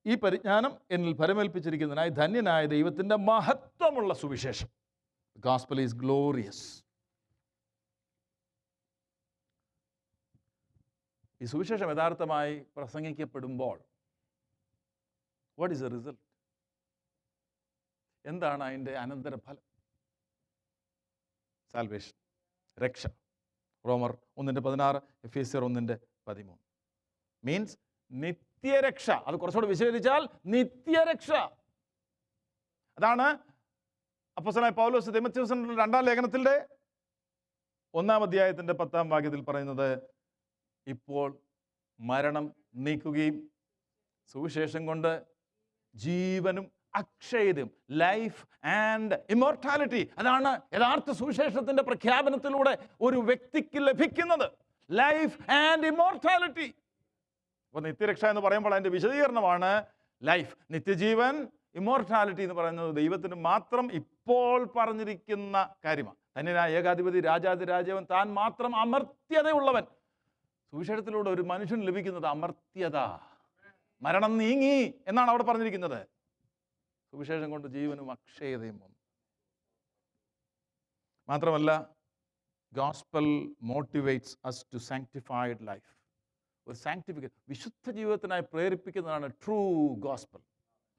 ഈ പരിജ്ഞാനം എന്നിൽ ഫലമേൽപ്പിച്ചിരിക്കുന്നതിനായി ധന്യനായ ദൈവത്തിൻ്റെ മഹത്വമുള്ള സുവിശേഷം. Gospel is glorious. ഈ സുവിശേഷം യഥാർത്ഥമായി പ്രസംഗിക്കപ്പെടുമ്പോൾ വാട്ട് ഈസ് ദ റിസൾട്ട്? എന്താണ് അതിൻ്റെ അനന്തരഫലം? സാൽവേഷൻ, രക്ഷ. റോമർ 1:16, എഫേസ്യർ 1:13 മീൻസ് നിത്യരക്ഷ. അത് കുറച്ചുകൂടി വിശദീകരിച്ചാൽ നിത്യരക്ഷ. അതാണ് അപ്പോസ്തലനായ പൗലോസ് തിമോഥെയോസിന്റെ 2 ലേഖനത്തിൻ്റെ 1 അധ്യായത്തിൻ്റെ 10 വാക്യത്തിൽ പറയുന്നത്, ഇപ്പോൾ മരണം നീക്കുകയും സുവിശേഷം കൊണ്ട് ജീവനും അക്ഷയതയും, ലൈഫ് ആൻഡ് ഇമ്മോർട്ടാലിറ്റി. അതാണ് യഥാർത്ഥ സുവിശേഷത്തിൻ്റെ പ്രഖ്യാപനത്തിലൂടെ ഒരു വ്യക്തിക്ക് ലഭിക്കുന്നത്, ലൈഫ് ആൻഡ് ഇമ്മോർട്ടാലിറ്റി. അപ്പോൾ നിത്യരക്ഷ എന്ന് പറയുമ്പോൾ അതിൻ്റെ വിശദീകരണമാണ് ലൈഫ്, നിത്യജീവൻ. ഇമ്മോർട്ടാലിറ്റി എന്ന് പറയുന്നത് ദൈവത്തിന് മാത്രം ഇപ്പോൾ പറഞ്ഞിരിക്കുന്ന കാര്യമാണ്. ധന്യനായ ഏകാധിപതി, രാജാതിരാജവൻ, താൻ മാത്രം അമർത്യതയുള്ളവൻ. സുവിശേഷത്തിലൂടെ ഒരു മനുഷ്യന് ലഭിക്കുന്നത് അമർത്യത, മരണം നീങ്ങി എന്നാണ് അവിടെ പറഞ്ഞിരിക്കുന്നത്. സുവിശേഷം കൊണ്ട് ജീവനും അക്ഷയതയും വന്നു. മാത്രമല്ല, gospel motivates us to sanctified life. ഒരു സാങ്ക്ടിഫിക്കേഷൻ, വിശുദ്ധ ജീവിതത്തിനായി പ്രേരിപ്പിക്കുന്നതാണ് ട്രൂ ഗോസ്പൽ.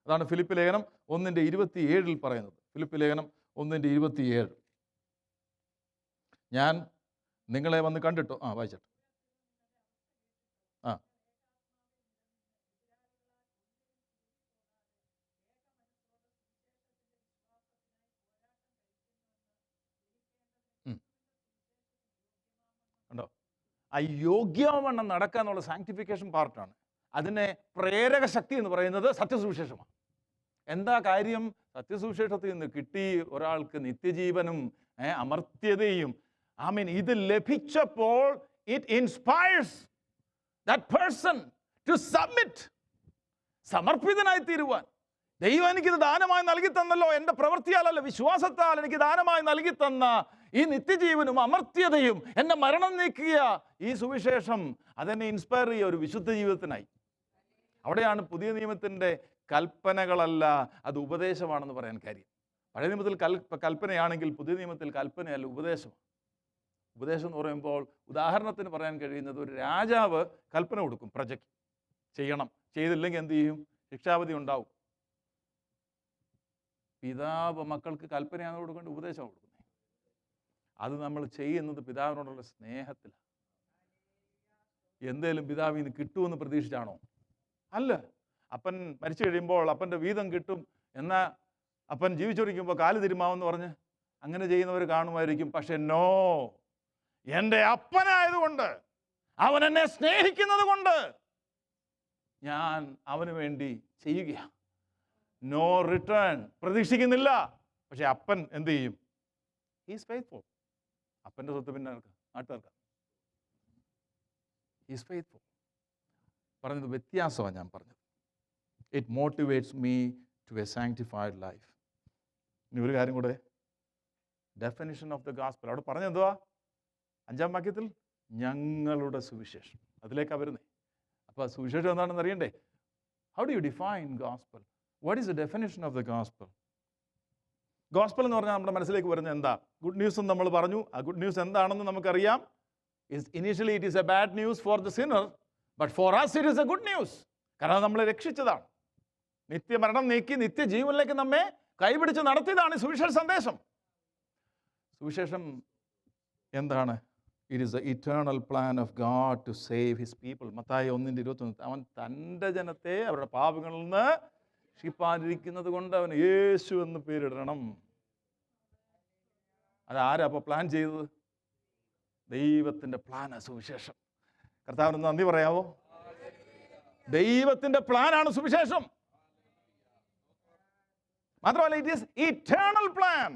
അതാണ് ഫിലിപ്പ് ലേഖനം 1:27 പറയുന്നത്. ഫിലിപ്പ് ലേഖനം 1:27 ഞാൻ നിങ്ങളെ വന്ന് കണ്ടിട്ടോ. വായിച്ചിട്ട്. ആ കണ്ടോ, ആ യോഗ്യവണ്ണം നടക്കുക എന്നുള്ള സാങ്ക്ടിഫിക്കേഷൻ പാർട്ടാണ്. അതിനെ പ്രേരക ശക്തി എന്ന് പറയുന്നത് സത്യസുവിശേഷമാണ്. എന്താ കാര്യം? സത്യസുവിശേഷത്തിൽ നിന്ന് കിട്ടി ഒരാൾക്ക് നിത്യജീവനും അമർത്യതയും. ഇത് ലഭിച്ചപ്പോൾ it inspires that person to submit, സമർപ്പിതനായി തീരുവാൻ. ദൈവം എനിക്കിത് ദാനമായി നൽകി തന്നല്ലോ, എൻ്റെ പ്രവൃത്തിയാലല്ല വിശ്വാസത്താൽ എനിക്ക് ദാനമായി നൽകി തന്ന ഈ നിത്യജീവനും അമർത്യതയും എന്നെ മരണം നീക്കിയ ഈ സുവിശേഷം അതെന്നെ ഇൻസ്പയർ ചെയ്യുക ഒരു വിശുദ്ധ ജീവിതത്തിനായി. അവിടെയാണ് പുതിയ നിയമത്തിൻ്റെ കൽപ്പനകളല്ല, അത് ഉപദേശമാണെന്ന് പറയാൻ കാര്യം. പഴയ നിയമത്തിൽ കൽപ്പനയാണെങ്കിൽ പുതിയ നിയമത്തിൽ കൽപ്പനയല്ല, ഉപദേശമാണ്. ഉപദേശം എന്ന് പറയുമ്പോൾ ഉദാഹരണത്തിന് പറയാൻ കഴിയുന്നത്, ഒരു രാജാവ് കൽപ്പന കൊടുക്കും പ്രജയ്ക്ക്, ചെയ്യണം, ചെയ്തില്ലെങ്കിൽ എന്ത് ചെയ്യും? ശിക്ഷാവിധി ഉണ്ടാവും. പിതാവ് മക്കൾക്ക് കൽപ്പനയാണ് കൊടുക്കേണ്ടത്, ഉപദേശമാണ് കൊടുക്കുന്നത്. അത് നമ്മൾ ചെയ്യുന്നത് പിതാവിനോടുള്ള സ്നേഹത്തിലാണ്. എന്തേലും പിതാവിൽ നിന്ന് കിട്ടുമെന്ന് പ്രതീക്ഷിച്ചാണോ? അല്ല. അപ്പൻ മരിച്ചു കഴിയുമ്പോൾ അപ്പൻ്റെ വീതം കിട്ടും, എന്നാൽ അപ്പൻ ജീവിച്ചോടിക്കുമ്പോൾ കാല് തിരുമാവെന്ന് പറഞ്ഞ് അങ്ങനെ ചെയ്യുന്നവർ കാണുമായിരിക്കും. പക്ഷെ നോ, എൻ്റെ അപ്പനായതുകൊണ്ട്, അവൻ എന്നെ സ്നേഹിക്കുന്നത് കൊണ്ട് ഞാൻ അവന് വേണ്ടി ചെയ്യുകയാണ്. നോ റിട്ടേൺ പ്രതീക്ഷിക്കുന്നില്ല. പക്ഷെ അപ്പൻ എന്ത് ചെയ്യും? He's faithful. അപ്പൻ്റെ സ്വത്ത് പിന്നെ നാട്ടുകാർക്ക്. He's faithful. പറഞ്ഞത് വ്യത്യാസമാണ് ഞാൻ പറഞ്ഞത്. It motivates me to a sanctified life. ഇനി ഒരു കാര്യം കൂടെ, ഡെഫിനിഷൻ ഓഫ് ദ ഗോസ്പൽ. അവിടെ പറഞ്ഞെന്തുവാ? 5-ാം വാക്യത്തിൽ ഞങ്ങളുടെ സുവിശേഷം. അതിലേക്കാണ് വരുന്നത്. അപ്പോൾ സുവിശേഷം എന്താണെന്ന് അറിയണ്ടേ? How do you define gospel? What is the definition of the gospel? Gospel എന്ന് പറഞ്ഞാൽ നമ്മുടെ മനസ്സിലേക്ക് വരുന്നത് എന്താ? ഗുഡ് ന്യൂസ് എന്ന് നമ്മൾ പറഞ്ഞു. ആ ഗുഡ് ന്യൂസ് എന്താണെന്ന് നമുക്കറിയാം. Initially it is A bad news for the Sinner, but for us it is a good news. കാരണം നമ്മളെ രക്ഷിച്ചതാണ്, നിത്യമരണം നീക്കി നിത്യജീവനിലേക്ക് നമ്മെ കൈപിടിച്ച് നടത്തിയതാണ് ഈ സുവിശേഷ സന്ദേശം. സുവിശേഷം എന്താണ്? It is the eternal plan of God to save his people. മത്തായി 1:21. അവൻ തൻ്റെ ജനത്തെ അവരുടെ പാപങ്ങളിൽ നിന്ന് രക്ഷിപ്പാനിരിക്കുന്നത് കൊണ്ട് അവന് യേശു എന്ന് പേരിടണം. അതാരാ അപ്പോൾ പ്ലാൻ ചെയ്തത്? ദൈവത്തിൻ്റെ പ്ലാനാണ് സുവിശേഷം. കർത്താവിന് നന്ദി പറയാവോ? ദൈവത്തിൻ്റെ പ്ലാനാണ് സുവിശേഷം. മാത്രമല്ല, ഇറ്റ് ഈസ് ഇറ്റേണൽ പ്ലാൻ.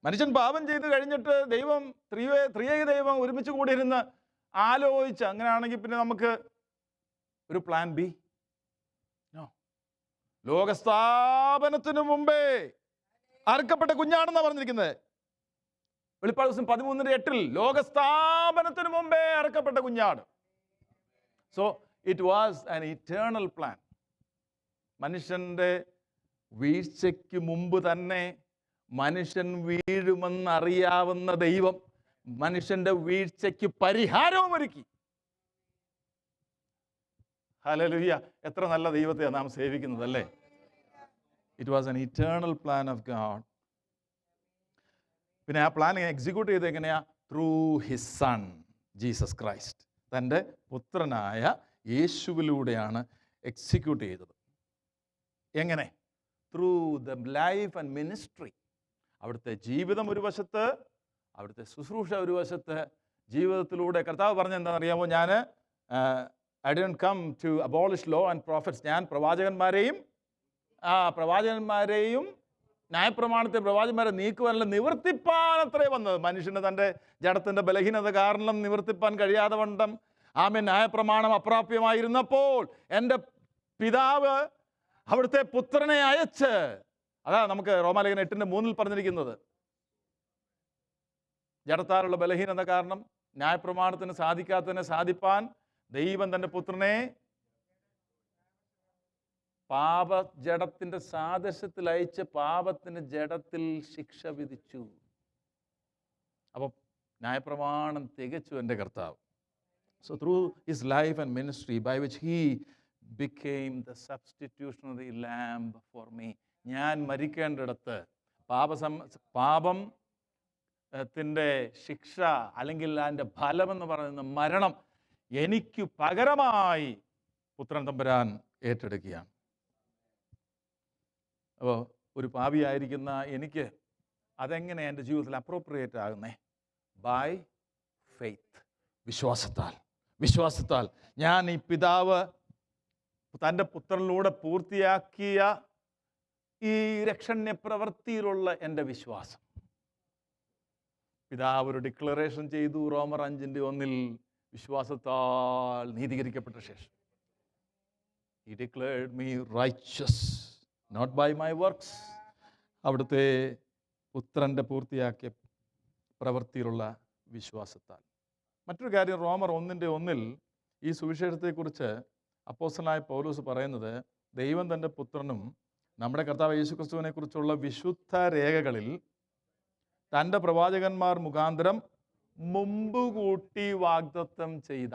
മനുഷ്യൻ പാപം ചെയ്ത് കഴിഞ്ഞിട്ട് ദൈവം ത്രിയേക ദൈവം ഒരുമിച്ച് കൂടിയിരുന്ന് ആലോചിച്ച്, അങ്ങനെയാണെങ്കിൽ പിന്നെ നമുക്ക് ഒരു പ്ലാൻ ബി? ലോകസ്ഥാപനത്തിന് മുമ്പേ അറുക്കപ്പെട്ട കുഞ്ഞാണെന്നാണ് പറഞ്ഞിരിക്കുന്നത്. വെളിപ്പാട് ദിവസം 13:8 ലോകസ്ഥാപനത്തിന് മുമ്പേ അറുക്കപ്പെട്ട കുഞ്ഞാട്. So it was an eternal plan. മനുഷ്യൻ്റെ വീഴ്ചയ്ക്ക് മുമ്പ് തന്നെ മനുഷ്യൻ വീഴുമെന്നറിയാവുന്ന ദൈവം മനുഷ്യൻ്റെ വീഴ്ചയ്ക്ക് പരിഹാരവും ഒരുക്കി. ഹല്ലേലൂയ! എത്ര നല്ല ദൈവത്തെയാണ് നാം സേവിക്കുന്നത്, അല്ലേ? It was an eternal plan of God. പിന്നെ ആ പ്ലാൻ എക്സിക്യൂട്ട് ചെയ്ത് എങ്ങനെയാ? Through his son Jesus Christ. തൻ്റെ പുത്രനായ യേശുവിലൂടെയാണ് എക്സിക്യൂട്ട് ചെയ്തത്. എങ്ങനെ? Through the life and ministry. അവിടുത്തെ ജീവിതം ഒരു വശത്ത്, അവിടുത്തെ ശുശ്രൂഷ ഒരു വശത്ത്. ജീവിതത്തിലൂടെ കർത്താവ് പറഞ്ഞ എന്താണെന്നറിയാമോ? ഞാൻ I didn't come to abolish law and prophets. ഞാൻ പ്രവാചകന്മാരെയും ന്യായപ്രമാണത്തെ പ്രവാചകന്മാരെ നീക്കുവാനല്ല, നിവർത്തിപ്പാൻ വന്നത്. മനുഷ്യന് തൻ്റെ ജഡത്തിൻ്റെ ബലഹീനത കാരണം നിവർത്തിപ്പാൻ കഴിയാതെ വണ്ണം ന്യായപ്രമാണം അപ്രാപ്യമായിരുന്നപ്പോൾ എൻ്റെ പിതാവ് അവിടുത്തെ പുത്രനെ അയച്ച്, അതാ നമുക്ക് റോമാലേഖനം 8:3 പറഞ്ഞിരിക്കുന്നത്. ജഡത്താലുള്ള ബലഹീനത കാരണം ന്യായപ്രമാണത്തിന് സാധിക്കാത്തതിനെ സാധിപ്പാൻ ദൈവം തൻ്റെ പുത്രനെ ജഡത്തിൻ്റെ സാദൃശ്യത്തിൽ അയച്ച് പാപത്തിന് ജഡത്തിൽ ശിക്ഷ വിധിച്ചു. അപ്പോൾ ന്യായപ്രമാണം തികച്ചു എൻ്റെ കർത്താവ്. So through his life and ministry by which he became the substitutionary lamb for me. ഞാൻ മരിക്കേണ്ടിടത്ത് പാപം ത്തിൻ്റെ ശിക്ഷ അല്ലെങ്കിൽ അതിൻ്റെ ഫലമെന്ന് പറയുന്ന മരണം എനിക്ക് പകരമായി പുത്രൻ തമ്പുരാൻ ഏറ്റെടുക്കുകയാണ്. അപ്പോൾ ഒരു പാപിയായിരിക്കുന്ന എനിക്ക് അതെങ്ങനെ എൻ്റെ ജീവിതത്തിൽ അപ്രോപ്രിയേറ്റ് ആകുന്നേ? ബൈ ഫെയ്ത്ത്, വിശ്വാസത്താൽ ഞാൻ ഈ പിതാവ് തൻ്റെ പുത്രനിലൂടെ പൂർത്തിയാക്കിയ ഈ രക്ഷണ്യ പ്രവൃത്തിയിലുള്ള എൻ്റെ വിശ്വാസം. പിതാവ് ഒരു ഡിക്ലറേഷൻ ചെയ്തു, റോമർ 5:1, വിശ്വാസത്താൽ നീതീകരിക്കപ്പെട്ട ശേഷം. He declared me righteous, not by my works. അവിടുത്തെ പുത്രൻ്റെ പൂർത്തിയാക്കിയ പ്രവൃത്തിയിലുള്ള വിശ്വാസത്താൽ. മറ്റൊരു കാര്യം, റോമർ 1:1 ഈ സുവിശേഷത്തെക്കുറിച്ച് അപ്പോസ്തലനായ പൗലോസ് പറയുന്നത്, ദൈവം തൻ്റെ പുത്രനും നമ്മുടെ കർത്താവ് യേശുക്രിസ്തുവിനെ കുറിച്ചുള്ള വിശുദ്ധ രേഖകളിൽ തൻ്റെ പ്രവാചകന്മാർ മുഖാന്തരം മുമ്പ് കൂട്ടി വാഗ്ദത്തം ചെയ്ത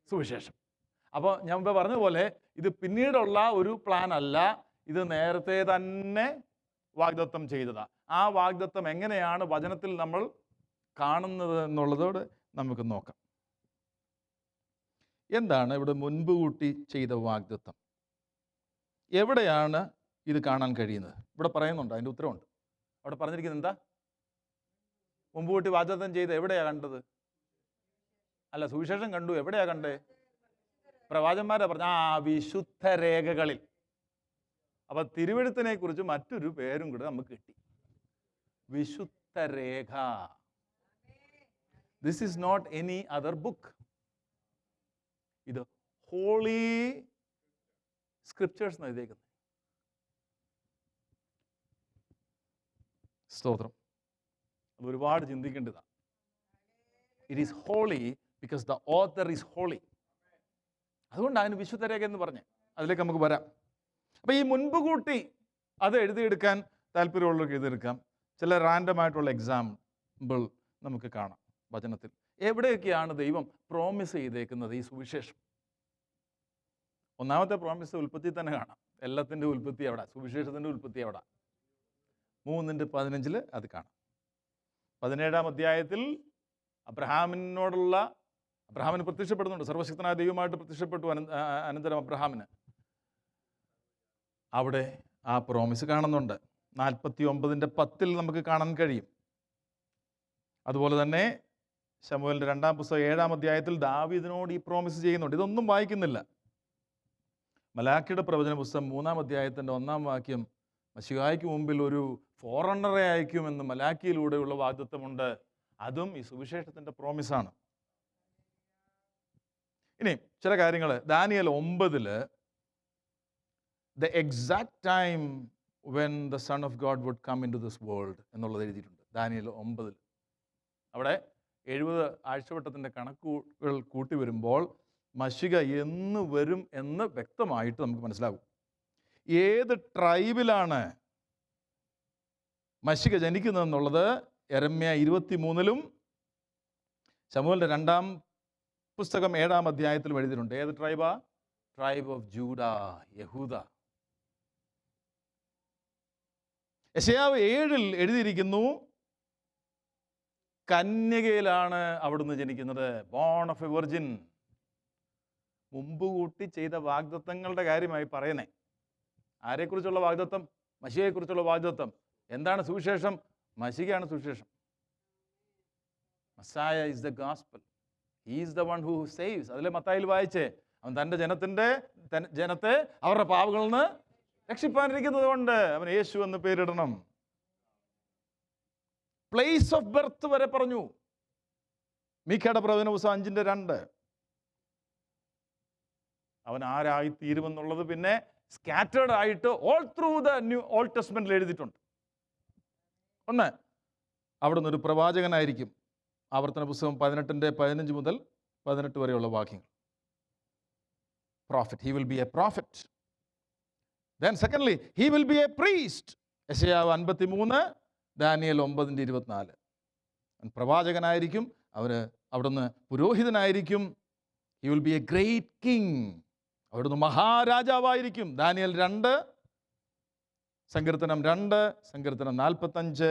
സുവിശേഷം. അപ്പോൾ ഞാൻ മുമ്പ് പറഞ്ഞതുപോലെ ഇത് പിന്നീടുള്ള ഒരു പ്ലാൻ അല്ല, ഇത് നേരത്തെ തന്നെ വാഗ്ദത്തം ചെയ്തതാണ്. ആ വാഗ്ദത്തം എങ്ങനെയാണ് വചനത്തിൽ നമ്മൾ കാണുന്നത് എന്നുള്ളതോട് നമുക്ക് നോക്കാം. എന്താണ് ഇവിടെ മുൻപ് കൂട്ടി ചെയ്ത വാഗ്ദത്തം? എവിടെയാണ് ഇത് കാണാൻ കഴിയുന്നത്? ഇവിടെ പറയുന്നുണ്ട്, അതിൻ്റെ ഉത്തരവുണ്ട്. അവിടെ പറഞ്ഞിരിക്കുന്നത് എന്താ? മുമ്പ് കൂട്ടി വാഗ്ദത്തം ചെയ്ത് എവിടെയാണ് കണ്ടത്? അല്ല, സുവിശേഷം കണ്ടു. എവിടെയാണ് കണ്ടേ? പ്രവാചകന്മാരെ പറഞ്ഞ വിശുദ്ധ രേഖകളിൽ. അപ്പം തിരുവെഴുത്തിനെ കുറിച്ച് മറ്റൊരു പേരും കൂടെ നമുക്ക് കിട്ടി, വിശുദ്ധ രേഖ. This is not any other book. ഇത് ഹോളി സ്ക്രിപ്റ്റേഴ്സ് എന്ന് എഴുതിയേക്കുന്നത്. സ്തോത്രം. അത് ഒരുപാട് ചിന്തിക്കേണ്ടതാണ്. It is holy because the author is holy. അതുകൊണ്ടാണ് അതിന് വിശുദ്ധ രേഖ എന്ന് പറഞ്ഞ്. അതിലേക്ക് നമുക്ക് വരാം. അപ്പോൾ ഈ മുൻപ് കൂട്ടി അത് എഴുതിയെടുക്കാൻ താല്പര്യമുള്ളവർക്ക് എഴുതിയെടുക്കാം. ചില റാൻഡമായിട്ടുള്ള എക്സാമ്പിൾ നമുക്ക് കാണാം വചനത്തിൽ. എവിടെയൊക്കെയാണ് ദൈവം പ്രോമിസ് ചെയ്തേക്കുന്നത് ഈ സുവിശേഷം? ഒന്നാമത്തെ പ്രോമിസ് ഉൽപ്പത്തി തന്നെ കാണാം. എല്ലാത്തിൻ്റെ ഉൽപ്പത്തി എവിടെ? സുവിശേഷത്തിൻ്റെ ഉൽപ്പത്തി എവിടെ? 3:15 അത് കാണാം. 17-ാം അധ്യായത്തിൽ അബ്രഹാമിന് പ്രത്യക്ഷപ്പെടുന്നുണ്ട്. സർവശക്തനായ ദൈവമായിട്ട് പ്രത്യക്ഷപ്പെട്ടു അനന്തരം അബ്രഹാമിന്. അവിടെ ആ പ്രോമിസ് കാണുന്നുണ്ട്. 49:10 നമുക്ക് കാണാൻ കഴിയും. അതുപോലെ തന്നെ ശമൂവേലിൻ്റെ 2-ാം പുസ്തകം 7-ാം അധ്യായത്തിൽ ദാവീദിനോട് ഈ പ്രോമിസ് ചെയ്യുന്നുണ്ട്. ഇതൊന്നും വായിക്കുന്നില്ല. മലാക്കിയുടെ പ്രവചന പുസ്തകം 3-ാം അധ്യായത്തിൻ്റെ 1-ാം വാക്യം, മശിഹായ്ക്ക് മുമ്പിൽ ഒരു ഫോറണ്ണറെ അയക്കുമെന്ന് മലാക്കിയിലൂടെയുള്ള വാഗ്ദത്തമുണ്ട്. അതും ഈ സുവിശേഷത്തിൻ്റെ പ്രോമിസാണ്. ഇനി ചില കാര്യങ്ങൾ ദാനിയേൽ 9 the exact time when the son of God would come into this world എന്നുള്ളത് എഴുതിയിട്ടുണ്ട്. ദാനിയേൽ 9 അവിടെ 70 ആഴ്ചവട്ടത്തിൻ്റെ കണക്കുകൾ കൂട്ടി വരുമ്പോൾ മശിഹ എന്ന് വരും എന്ന് വ്യക്തമായിട്ട് നമുക്ക് മനസ്സിലാകും. ഏത് ട്രൈബിലാണ് മശിഹ ജനിക്കുന്നതെന്നുള്ളത് യെരമ്യാ 23-ലും ശമൂവേലിൻ്റെ 2-ാം പുസ്തകം 7-ാം അധ്യായത്തിലും എഴുതിയിട്ടുണ്ട്. ഏത് ട്രൈബാ? ട്രൈബ് ഓഫ് ജൂഡ, യഹൂദ. യെശയ്യാവ് 7-ൽ എഴുതിയിരിക്കുന്നു, കന്യകയിലാണ് അവിടുന്ന് ജനിക്കുന്നത്, ബോൺ ഓഫ് എ വെർജിൻ. മുമ്പ് കൂട്ടി ചെയ്ത വാഗ്ദത്തങ്ങളുടെ കാര്യമായി പറയുന്നേ. ആരെക്കുറിച്ചുള്ള വാഗ്ദത്തം? മശിഹയെക്കുറിച്ചുള്ള വാഗ്ദത്തം. എന്താണ് സുവിശേഷം? മശിഹയാണ് സുവിശേഷം. Messiah is the gospel. He is the one who saves. അതിലെ മത്തായിൽ വായിച്ചേ, അവൻ തൻ്റെ ജനത്തെ അവരുടെ പാപങ്ങളിൽ നിന്ന് രക്ഷിപ്പാനിരിക്കുന്നത് കൊണ്ട് അവൻ യേശു എന്ന് പേരിടണം. പ്ലേസ് ഓഫ് ബർത്ത് വരെ പറഞ്ഞു. മീഖയുടെ പ്രവചന പുസ്തകം 5:2 അവൻ ആരായിത്തീരുമെന്നുള്ളത് പിന്നെ സ്കാറ്റേർഡ് ആയിട്ട് ഓൾ ത്രൂ ദ ഓൾഡ് ടെസ്റ്റ്മെന്റിൽ എഴുതിയിട്ടുണ്ട്. ഒന്ന്, അവിടുന്ന് ഒരു പ്രവാചകനായിരിക്കും. ആവർത്തന പുസ്തകം 18:15 മുതൽ 18 വരെയുള്ള വാക്യങ്ങൾ. Prophet, he will be a prophet. Then secondly, he will be a priest. യെശയ്യാവ് 53, Daniel 9:24. പ്രവാചകനായിരിക്കും, അവിടുന്ന് പുരോഹിതനായിരിക്കും. He will be a great king. അവിടുന്ന് മഹാരാജാവായിരിക്കും. ദാനിയേൽ 2, സങ്കീർത്തനം 2, സങ്കീർത്തനം 45,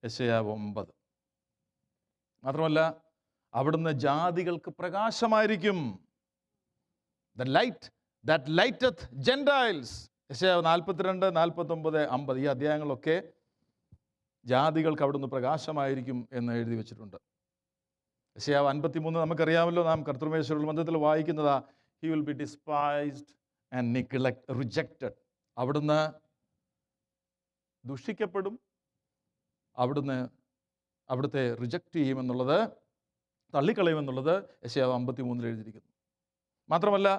യെശയ്യാവ് 9. മാത്രമല്ല, അവിടുന്ന് ജാതികൾക്ക് പ്രകാശമായിരിക്കും. The light that lighteth Gentiles. യെശയ്യാവ് 42, 49, 50. ഈ അധ്യായങ്ങളൊക്കെ ജാതികൾക്ക് അവിടുന്ന് പ്രകാശമായിരിക്കും എന്ന് എഴുതി വെച്ചിട്ടുണ്ട്. യെശയ്യാവ് 53 നമുക്കറിയാമല്ലോ, നാം കർത്തൃമേശ്വരുടെ ബന്ധത്തിൽ വായിക്കുന്നതാ. He will be despised and rejected. അവിടുന്ന് ദുഷിക്കപ്പെടും, അവിടുത്തെ റിജക്റ്റ് ചെയ്യുമെന്നുള്ളത്, തള്ളിക്കളയുമെന്നുള്ളത് യെശയ്യാവ് 53 എഴുതിയിരിക്കുന്നു. മാത്രമല്ല,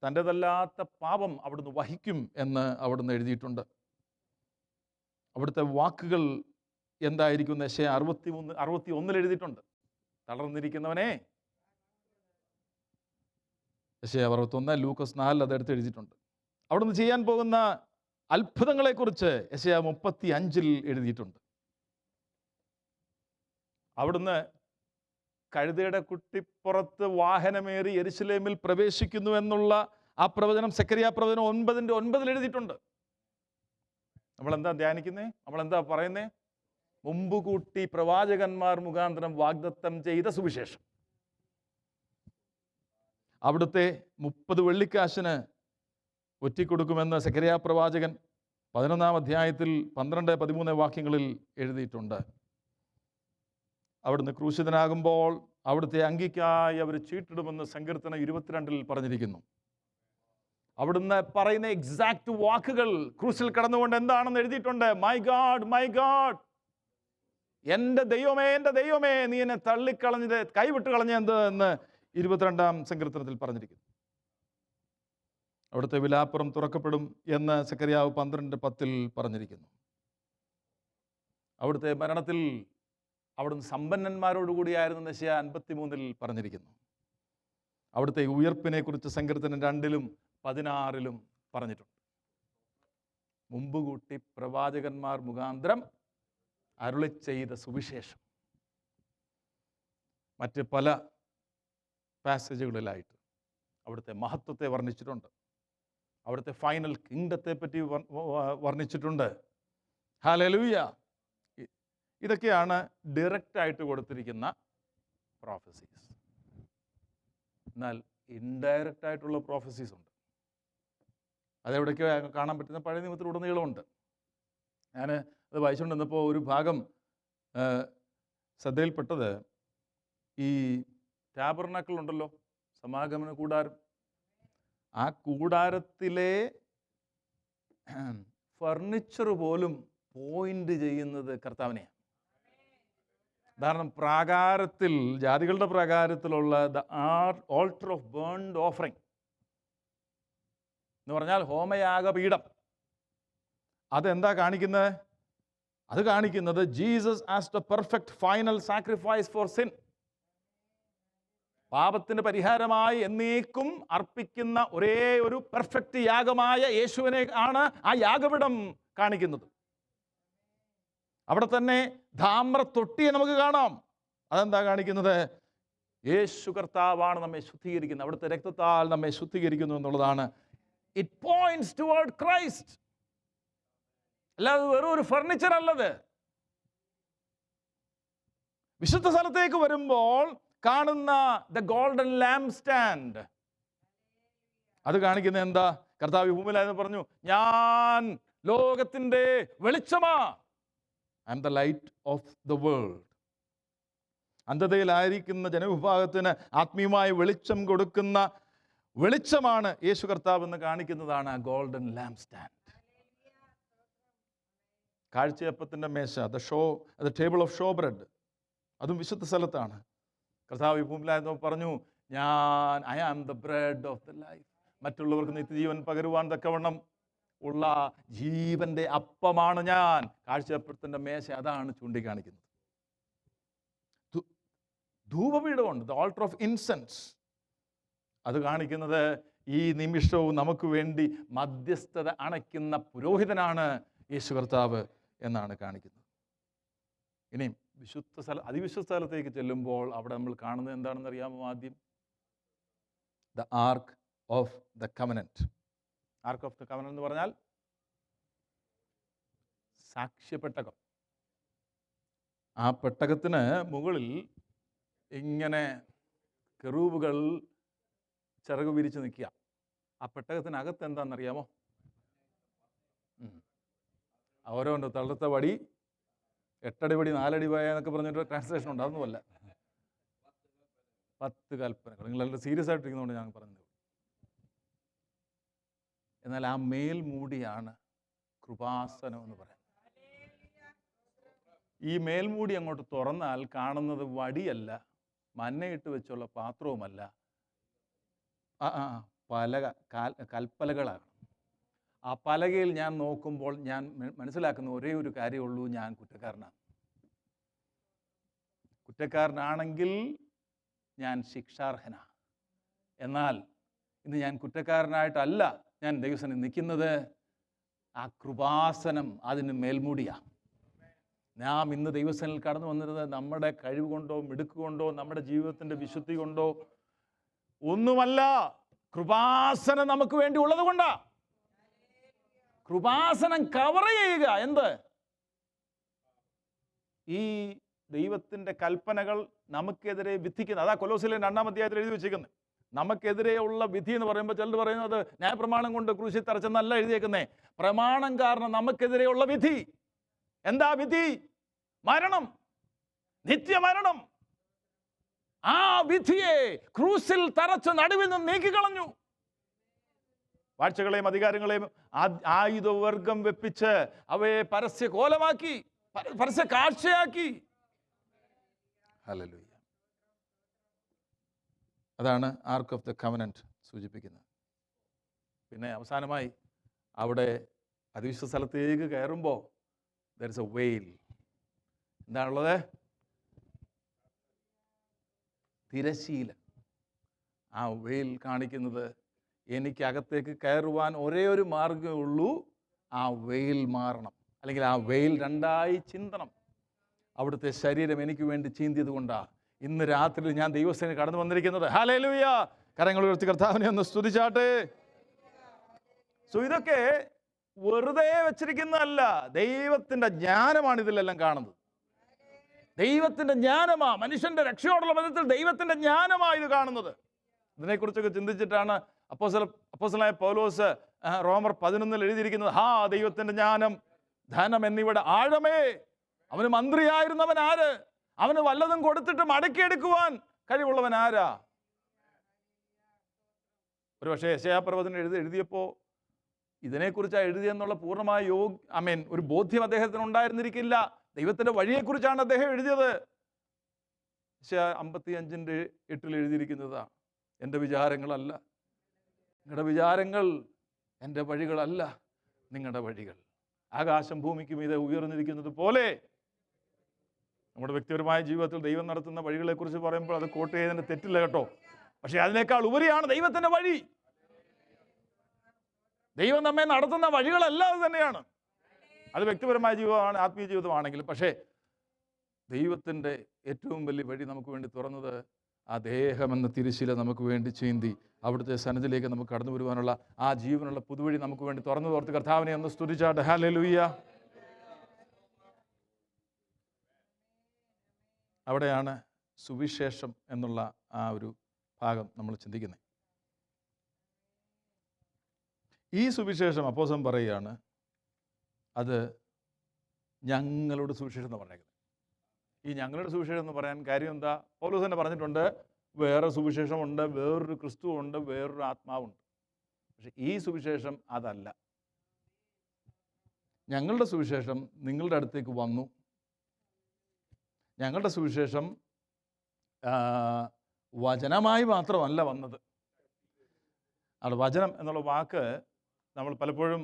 തൻ്റെതല്ലാത്ത പാപം അവിടുന്ന് വഹിക്കും എന്ന് അവിടുന്ന് എഴുതിയിട്ടുണ്ട്. അവിടുത്തെ വാക്കുകൾ എന്തായിരിക്കും എന്ന് യെശയ്യാവ് 61 എഴുതിയിട്ടുണ്ട്. തളർന്നിരിക്കുന്നവനെ, യെശയ്യാവ് 61, ലൂക്കോസ് 4 അതെടുത്ത് എഴുതിയിട്ടുണ്ട്. അവിടുന്ന് ചെയ്യാൻ പോകുന്ന അത്ഭുതങ്ങളെക്കുറിച്ച് യെശയ്യാവ് 35 എഴുതിയിട്ടുണ്ട്. അവിടുന്ന് കഴുതയുടെ കുട്ടിപ്പുറത്ത് വാഹനമേറി യെരുശലേമിൽ പ്രവേശിക്കുന്നു എന്നുള്ള ആ പ്രവചനം സെക്കറിയ പ്രവചനം 9:9 എഴുതിയിട്ടുണ്ട്. നമ്മളെന്താ ധ്യാനിക്കുന്നേ? നമ്മളെന്താ പറയുന്നേ? മുമ്പ് കൂട്ടി പ്രവാചകന്മാർ മുഖാന്തരം വാഗ്ദത്തം ചെയ്ത സുവിശേഷം. അവിടുത്തെ 30 വെള്ളിക്കാശിന് ഒറ്റിക്കൊടുക്കുമെന്ന് സെക്കറിയ പ്രവാചകൻ 11-ാം അധ്യായത്തിൽ 12-13 വാക്യങ്ങളിൽ എഴുതിയിട്ടുണ്ട്. അവിടുന്ന് ക്രൂശിതനാകുമ്പോൾ അവിടുത്തെ അങ്കിക്കായി അവർ ചീട്ടിടുമെന്ന് സങ്കീർത്തനം 22 പറഞ്ഞിരിക്കുന്നു. അവിടുന്ന് പറയുന്ന എക്സാക്റ്റ് വാക്കുകൾ ക്രൂശിൽ കടന്നുകൊണ്ട് എന്താണെന്ന് എഴുതിയിട്ടുണ്ട്. മൈ ഗാഡ്, മൈ ഗാഡ്, എൻ്റെ ദൈവമേ, എൻ്റെ ദൈവമേ, നീ എന്നെ തള്ളിക്കളഞ്ഞത്, കൈവിട്ട് കളഞ്ഞത് എന്ന് 22-ാം സങ്കീർത്തനത്തിൽ പറഞ്ഞിരിക്കുന്നു. അവിടുത്തെ വിലാപ്പുറം തുറക്കപ്പെടും എന്ന് സെക്കറിയാവ് 12:10 പറഞ്ഞിരിക്കുന്നു. അവിടുത്തെ മരണത്തിൽ അവിടുന്ന് സമ്പന്നന്മാരോടുകൂടിയായിരുന്നു യെശയ്യാവ് 53 പറഞ്ഞിരിക്കുന്നു. അവിടുത്തെ ഉയർപ്പിനെ കുറിച്ച് സങ്കീർത്തനം 2-16 പറഞ്ഞിട്ടുണ്ട്. മുമ്പ് കൂട്ടി പ്രവാചകന്മാർ മുഖാന്തരം അരുളി ചെയ്ത സുവിശേഷം. മറ്റ് പല പാസേജുകളിലായിട്ട് അവിടുത്തെ മഹത്വത്തെ വർണ്ണിച്ചിട്ടുണ്ട്. അവിടുത്തെ ഫൈനൽ കിങ്ഡത്തെ പറ്റി വർണ്ണിച്ചിട്ടുണ്ട്. ഹല്ലേലൂയ. ഇതൊക്കെയാണ് ഡയറക്റ്റായിട്ട് കൊടുത്തിരിക്കുന്ന പ്രോഫസീസ്. എന്നാൽ ഇൻഡയറക്റ്റ് ആയിട്ടുള്ള പ്രോഫസീസ് ഉണ്ട്. അതെവിടേക്ക് കാണാൻ പറ്റുന്ന പഴയ നിയമത്തിലുടനീളമുണ്ട്. ഞാൻ അത് വായിച്ചുകൊണ്ടിരുന്നപ്പോൾ ഒരു ഭാഗം ശ്രദ്ധയിൽപ്പെട്ടത്, ഈ ടാബർനാക്കിൾ ഉണ്ടല്ലോ, സമാഗമന കൂടാരം, ആ കൂടാരത്തിലെ ഫർണിച്ചർ പോലും പോയിന്റ് ചെയ്യുന്നത് കർത്താവിനെയാണ്. ഉദാഹരണം, പ്രാകാരത്തിൽ, ജാതികളുടെ പ്രാകാരത്തിലുള്ള the altar of burnt offering എന്ന് പറഞ്ഞാൽ ഹോമയാഗപീഠം, അതെന്താ കാണിക്കുന്നത്? അത് കാണിക്കുന്നത് Jesus as the perfect final sacrifice for sin. പാപത്തിന് പരിഹാരമായി എന്നേക്കും അർപ്പിക്കുന്ന ഒരേ ഒരു പെർഫെക്റ്റ് യാഗമായ യേശുവിനെ ആണ് ആ യാഗപീഠം കാണിക്കുന്നത്. അവിടെ തന്നെ ധാമ്ര തൊട്ടിയെ നമുക്ക് കാണാം. അതെന്താ കാണിക്കുന്നത്? യേശു കർത്താവാണ് നമ്മെ ശുദ്ധീകരിക്കുന്നത്, അവിടുത്തെ രക്തത്താൽ നമ്മെ ശുദ്ധീകരിക്കുന്നു എന്നുള്ളതാണ്. It points toward Christ. അല്ലാതെ വെറും ഒരു ഫർണിച്ചർ അല്ലത്. വിശുദ്ധ സ്ഥലത്തേക്ക് വരുമ്പോൾ കാണുന്ന ദ ഗോൾഡൻ ലാംപ് സ്റ്റാൻഡ്, അത് കാണിക്കുന്നത് എന്താ? കർത്താവ് ഭൂമിയിലായെന്ന് പറഞ്ഞു, ഞാൻ ലോകത്തിന്റെ വെളിച്ചമാ. I am the light of the world. അന്ധതയിലായിരിക്കുന്ന ജനവിഭാഗത്തിന് ആത്മീയമായ വെളിച്ചം കൊടുക്കുന്ന വെളിച്ചമാണ് യേശു കർത്താവ് എന്ന് കാണിക്കുന്നതാണ് ആ ഗോൾഡൻ ലാംപ് സ്റ്റാൻഡ്. കാഴ്ചയപ്പത്തിൻ്റെ മേശ, the table of show bread, അതും വിശുദ്ധ സ്ഥലത്താണ്. കർത്താവ് ഭൂമിയിലായെന്ന് പറഞ്ഞു, I am the bread of the life. മറ്റുള്ളവർക്ക് നിത്യജീവൻ പകരുവാൻ തക്കവണ്ണം ഉള്ള ജീവന്റെ അപ്പമാണ് ഞാൻ. കാഴ്ചയപ്പത്തിൻ്റെ മേശ അതാണ് ചൂണ്ടിക്കാണിക്കുന്നത്. ധൂപപീഠമുണ്ട്, ദ ഓൾട്ടർ ഓഫ് ഇൻസെൻസ്, അത് കാണിക്കുന്നത് ഈ നിമിഷവും നമുക്ക് വേണ്ടി മധ്യസ്ഥത അണയ്ക്കുന്ന പുരോഹിതനാണ് യേശു കർത്താവ് എന്നാണ് കാണിക്കുന്നത്. ഇനിയും അതിവിശുദ്ധ സ്ഥലത്തേക്ക് ചെല്ലുമ്പോൾ അവിടെ നമ്മൾ കാണുന്നത് എന്താണെന്ന് അറിയാമോ? ആദ്യം the arc of the covenant. Arc of the covenant എന്ന് പറഞ്ഞാൽ സാക്ഷ്യപ്പെട്ടകം. ആ പെട്ടകത്തിന് മുകളിൽ ഇങ്ങനെ കെറൂബുകൾ ചിറക് വിരിച്ച് നിൽക്കുക. ആ പെട്ടകത്തിനകത്ത് എന്താണെന്നറിയാമോ? ഓരോണ്ട് തളർത്ത വടി, 8 അടി വടി 4 അടി പോയ എന്നൊക്കെ പറഞ്ഞിട്ട് ട്രാൻസ്ലേഷൻ ഉണ്ട്. അതൊന്നുമല്ല, 10 കൽപ്പനകൾ. നിങ്ങളെല്ലാം സീരിയസ് ആയിട്ടിരിക്കുന്നതുകൊണ്ട് ഞാൻ പറഞ്ഞത്. എന്നാൽ ആ മേൽമൂടിയാണ് കൃപാസനം എന്ന് പറയുന്നത്. ഈ മേൽമൂടി അങ്ങോട്ട് തുറന്നാൽ കാണുന്നത് വടിയല്ല, മന്നയിട്ട് വെച്ചുള്ള പാത്രവുമല്ല, പലക, കൽപ്പലകളാണ്. ആ പലകയിൽ ഞാൻ നോക്കുമ്പോൾ ഞാൻ മനസ്സിലാക്കുന്ന ഒരേ ഒരു കാര്യമുള്ളൂ, ഞാൻ കുറ്റക്കാരനാണ്. കുറ്റക്കാരനാണെങ്കിൽ ഞാൻ ശിക്ഷാർഹനാണ്. എന്നാൽ ഇന്ന് ഞാൻ കുറ്റക്കാരനായിട്ടല്ല ഞാൻ ദൈവസന്നിധിയിൽ നിൽക്കുന്നത്. ആ കൃപാസനം അതിന് മേൽമൂടിയാണ്. നാം ഇന്ന് ദൈവസന്നിധിയിൽ കടന്നു വന്നിരുന്നത് നമ്മുടെ കഴിവ് കൊണ്ടോ മിടുക്ക് കൊണ്ടോ നമ്മുടെ ജീവിതത്തിൻ്റെ വിശുദ്ധി കൊണ്ടോ ഒന്നുമല്ല, കൃപാസനം നമുക്ക് വേണ്ടി ഉള്ളത് കൊണ്ടാ. കൃപാസനം കവർ ചെയ്യുക. എന്ത്? ഈ ദൈവത്തിൻ്റെ കൽപ്പനകൾ നമുക്കെതിരെ വിധിക്കുന്നത്. അതാ കൊലോസ്യയിലെ 2-ാം അധ്യായത്തിൽ എഴുതി വെച്ചിരിക്കുന്നത്. നമുക്കെതിരെയുള്ള വിധി എന്ന് പറയുമ്പോൾ ചിലർ പറയുന്നത് ന്യായപ്രമാണം കൊണ്ട് ക്രൂശിൽ തറച്ചെന്നല്ല എഴുതിയേക്കുന്നേ. പ്രമാണം കാരണം നമുക്കെതിരെയുള്ള വിധി. എന്താ വിധി? മരണം, നിത്യമരണം. ആ വിധിയെ ക്രൂശിൽ തറച്ച് നടുവിൽ നിന്ന് നീക്കിക്കളഞ്ഞു. വാഴ്ചകളെയും അധികാരങ്ങളെയും ആയുധവർഗം വെപ്പിച്ച് അവയെ പരസ്യ കോലമാക്കി, പരസ്യ കാഴ്ചയാക്കി. ഹല്ലേലൂയ. അതാണ് ആർക്ക് ഓഫ് ദ കവനന്റ് സൂചിപ്പിക്കുന്നത്. പിന്നെ അവസാനമായി അവിടെ അതിവിശുദ്ധ സ്ഥലത്തേക്ക് കയറുമ്പോൾ there is a veil. എന്താണുള്ളത്? തിരശീല. ആ വെയിൽ കാണിക്കുന്നത് എനിക്കകത്തേക്ക് കയറുവാൻ ഒരേ ഒരു മാർഗ്ഗമേ ഉള്ളൂ, ആ വെയിൽ മാറണം, അല്ലെങ്കിൽ ആ വെയിൽ രണ്ടായി ചിന്തണം. അവിടുത്തെ ശരീരം എനിക്ക് വേണ്ടി ചീന്തിയത് കൊണ്ടാണ് ഇന്ന് രാത്രി ഞാൻ ദൈവസേന കടന്നു വന്നിരിക്കുന്നത്. ഹല്ലേലൂയ. കരങ്ങൾ ഉയർത്തി കർത്താവിനെ ഒന്ന് സ്തുതിച്ചാട്ടെ. സോ ഇതൊക്കെ വെറുതെ വെച്ചിരിക്കുന്നതല്ല, ദൈവത്തിൻ്റെ ജ്ഞാനമാണ് ഇതിലെല്ലാം കാണുന്നത്. ദൈവത്തിൻ്റെ ജ്ഞാനമാ, മനുഷ്യൻ്റെ രക്ഷയോടുള്ള ബന്ധത്തിൽ ദൈവത്തിൻ്റെ ജ്ഞാനമാ ഇത് കാണുന്നത്. ഇതിനെക്കുറിച്ചൊക്കെ ചിന്തിച്ചിട്ടാണ് അപ്പോസ്തലനായ പൗലോസ് റോമർ 11 എഴുതിയിരിക്കുന്നത്. ദൈവത്തിൻ്റെ ജ്ഞാനം, ധനം എന്നിവയുടെ ആഴമേ, അവന് മന്ത്രിയായിരുന്നവൻ ആര്? അവന് വല്ലതും കൊടുത്തിട്ട് മടക്കിയെടുക്കുവാൻ കഴിവുള്ളവൻ ആരാ? ഒരു പക്ഷേ യെശയ്യാപ്രവചനം എഴുതിയപ്പോൾ ഇതിനെക്കുറിച്ചാണ് എഴുതിയെന്നുള്ള പൂർണ്ണമായ ഒരു ബോധ്യം അദ്ദേഹത്തിന് ഉണ്ടായിരുന്നിരിക്കില്ല. ദൈവത്തിൻ്റെ വഴിയെക്കുറിച്ചാണ് അദ്ദേഹം എഴുതിയത്. 55:8 എഴുതിയിരിക്കുന്നതാ, എൻ്റെ വിചാരങ്ങളല്ല നിങ്ങളുടെ വിചാരങ്ങൾ, എൻ്റെ വഴികളല്ല നിങ്ങളുടെ വഴികൾ. ആകാശം ഭൂമിക്ക് മീതെ ഉയർന്നിരിക്കുന്നത് പോലെ. നമ്മുടെ വ്യക്തിപരമായ ജീവിതത്തിൽ ദൈവം നടത്തുന്ന വഴികളെക്കുറിച്ച് പറയുമ്പോൾ അത് കോട്ട് ചെയ്തതിന് തെറ്റില്ല കേട്ടോ. പക്ഷേ അതിനേക്കാൾ ഉപരിയാണ് ദൈവത്തിൻ്റെ വഴി. ദൈവം നമ്മെ നടത്തുന്ന വഴികളെല്ലാം അത് തന്നെയാണ്. അത് വ്യക്തിപരമായ ജീവിതമാണ്, ആത്മീയ ജീവിതമാണെങ്കിലും. പക്ഷേ ദൈവത്തിൻ്റെ ഏറ്റവും വലിയ വഴി നമുക്ക് വേണ്ടി തുറന്നത് ആ ദേഹമെന്ന തിരശ്ശീല നമുക്ക് വേണ്ടി ചീന്തി അവിടുത്തെ സന്നിധിയിലേക്ക് നമുക്ക് കടന്നു വരുവാനുള്ള ആ ജീവനുള്ള പുതുവഴി നമുക്ക് വേണ്ടി തുറന്നു തോർത്ത് കർത്താവിനെ ഒന്ന് സ്തുതിച്ചാട്ടെ. ഹല്ലേലൂയ. അവിടെയാണ് സുവിശേഷം എന്നുള്ള ആ ഒരു ഭാഗം നമ്മൾ ചിന്തിക്കുന്നത്. ഈ സുവിശേഷം അപ്പോസ്തലൻ പറയുകയാണ്, അത് ഞങ്ങളുടെ സുവിശേഷം എന്ന് പറഞ്ഞേക്കുന്നത്. ഈ ഞങ്ങളുടെ സുവിശേഷം എന്ന് പറയാൻ കാര്യം എന്താ? പൗലോസ് തന്നെ പറഞ്ഞിട്ടുണ്ട്, വേറെ സുവിശേഷമുണ്ട്, വേറൊരു ക്രിസ്തുവുണ്ട്, വേറൊരു ആത്മാവുണ്ട്. പക്ഷെ ഈ സുവിശേഷം അതല്ല. ഞങ്ങളുടെ സുവിശേഷം നിങ്ങളുടെ അടുത്തേക്ക് വന്നു. ഞങ്ങളുടെ സുവിശേഷം വചനമായി മാത്രമല്ല വന്നത്. അവിടെ വചനം എന്നുള്ള വാക്ക് നമ്മൾ പലപ്പോഴും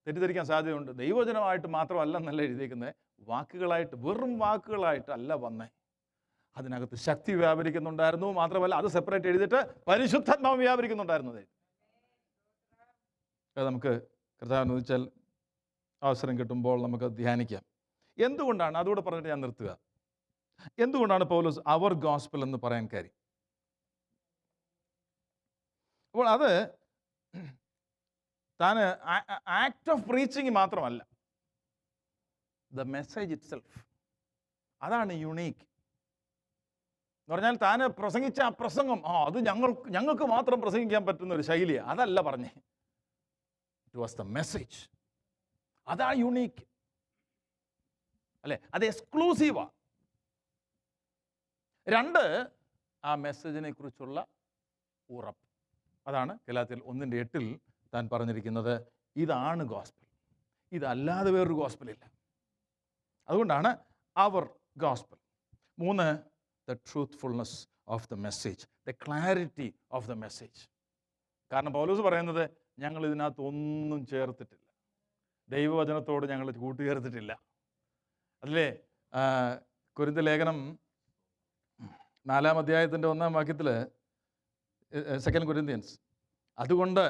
തെറ്റിദ്ധരിക്കാൻ സാധ്യതയുണ്ട്. ദൈവവചനമായിട്ട് മാത്രമല്ലെന്നല്ല എഴുതിയിരിക്കുന്നത്, വാക്കുകളായിട്ട്, വെറും വാക്കുകളായിട്ട് അല്ല വന്നേ. അതിനകത്ത് ശക്തി വ്യാപരിക്കുന്നുണ്ടായിരുന്നു. മാത്രമല്ല അത് സെപ്പറേറ്റ് എഴുതിയിട്ട് പരിശുദ്ധാത്മാവ് വ്യാപരിക്കുന്നുണ്ടായിരുന്നത്. അത് നമുക്ക് കർത്താവിനെ വെച്ചാൽ അവസരം കിട്ടുമ്പോൾ നമുക്ക് ധ്യാനിക്കാം. എന്തുകൊണ്ടാണ്, അതുകൂടെ പറഞ്ഞിട്ട് ഞാൻ നിർത്തുക, എന്തുകൊണ്ടാണ് പൗലോസ് അവർ ഗോസ്പൽ എന്ന് പറയാൻ കാര്യം? അപ്പോൾ അത് താൻ ആക്ട് ഓഫ് പ്രീച്ചിങ് മാത്രമല്ല, ദ മെസ്സേജ് ഇറ്റ് സെൽഫ്. അതാണ് യുണീക്ക് എന്ന് പറഞ്ഞാൽ. താൻ പ്രസംഗിച്ച ആ പ്രസംഗം അത് ഞങ്ങൾക്ക് മാത്രം പ്രസംഗിക്കാൻ പറ്റുന്ന ഒരു ശൈലിയാണ്. അതല്ല പറഞ്ഞേ. It was the message. അതാണ് യുണീക്ക് അല്ലേ? അത് എക്സ്ക്ലൂസീവാ. 2, ആ മെസ്സേജിനെ കുറിച്ചുള്ള ഉറപ്പ്. അതാണ് ഗലാത്യർ 1:8 താൻ പറഞ്ഞിരിക്കുന്നത്. ഇതാണ് ഗോസ്പൽ, ഇതല്ലാതെ വേറൊരു ഗോസ്പലില്ല. അതുകൊണ്ടാണ് അവർ gospel. 3, the truthfulness of the message, the clarity of the message. കാരണം പൗലോസ് പറയുന്നത് ഞങ്ങൾ ഇതിനകത്ത് ഒന്നും ചേർത്തിട്ടില്ല, ദൈവവചനത്തോട് ഞങ്ങൾ കൂട്ടുചേർത്തിട്ടില്ല. അതിലെ കൊരിന്ത്യർ ലേഖനം 4-ാം അധ്യായത്തിൻ്റെ 1-ാം വാക്യത്തിൽ 2 കൊരിന്ത്യൻസ്, അതുകൊണ്ട്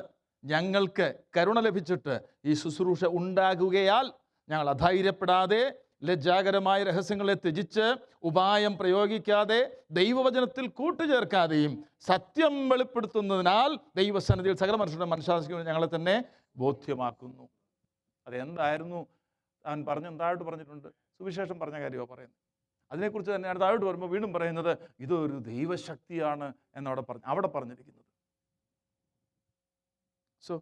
ഞങ്ങൾക്ക് കരുണ ലഭിച്ചിട്ട് ഈ ശുശ്രൂഷ ഉണ്ടാകുകയാൽ ഞങ്ങൾ അധൈര്യപ്പെടാതെ ലജ്ജാകരമായ രഹസ്യങ്ങളെ ത്യജിച്ച് ഉപായം പ്രയോഗിക്കാതെ ദൈവവചനത്തിൽ കൂട്ടുചേർക്കാതെയും സത്യം വെളിപ്പെടുത്തുന്നതിനാൽ ദൈവസന്നിധിയിൽ സകല മനുഷ്യരുടെ മനഃശാസ്ത്രം ഞങ്ങളെ തന്നെ ബോധ്യമാക്കുന്നു. അതെന്തായിരുന്നു താൻ എന്തായിട്ട് പറഞ്ഞിട്ടുണ്ട്? സുവിശേഷം പറഞ്ഞ കാര്യമാണ് പറയുന്നത്. അതിനെക്കുറിച്ച് തന്നെയാണ് താഴോട്ട് വരുമ്പോൾ വീണ്ടും പറയുന്നത് ഇതൊരു ദൈവശക്തിയാണ് അവിടെ പറഞ്ഞിരിക്കുന്നത്. സോ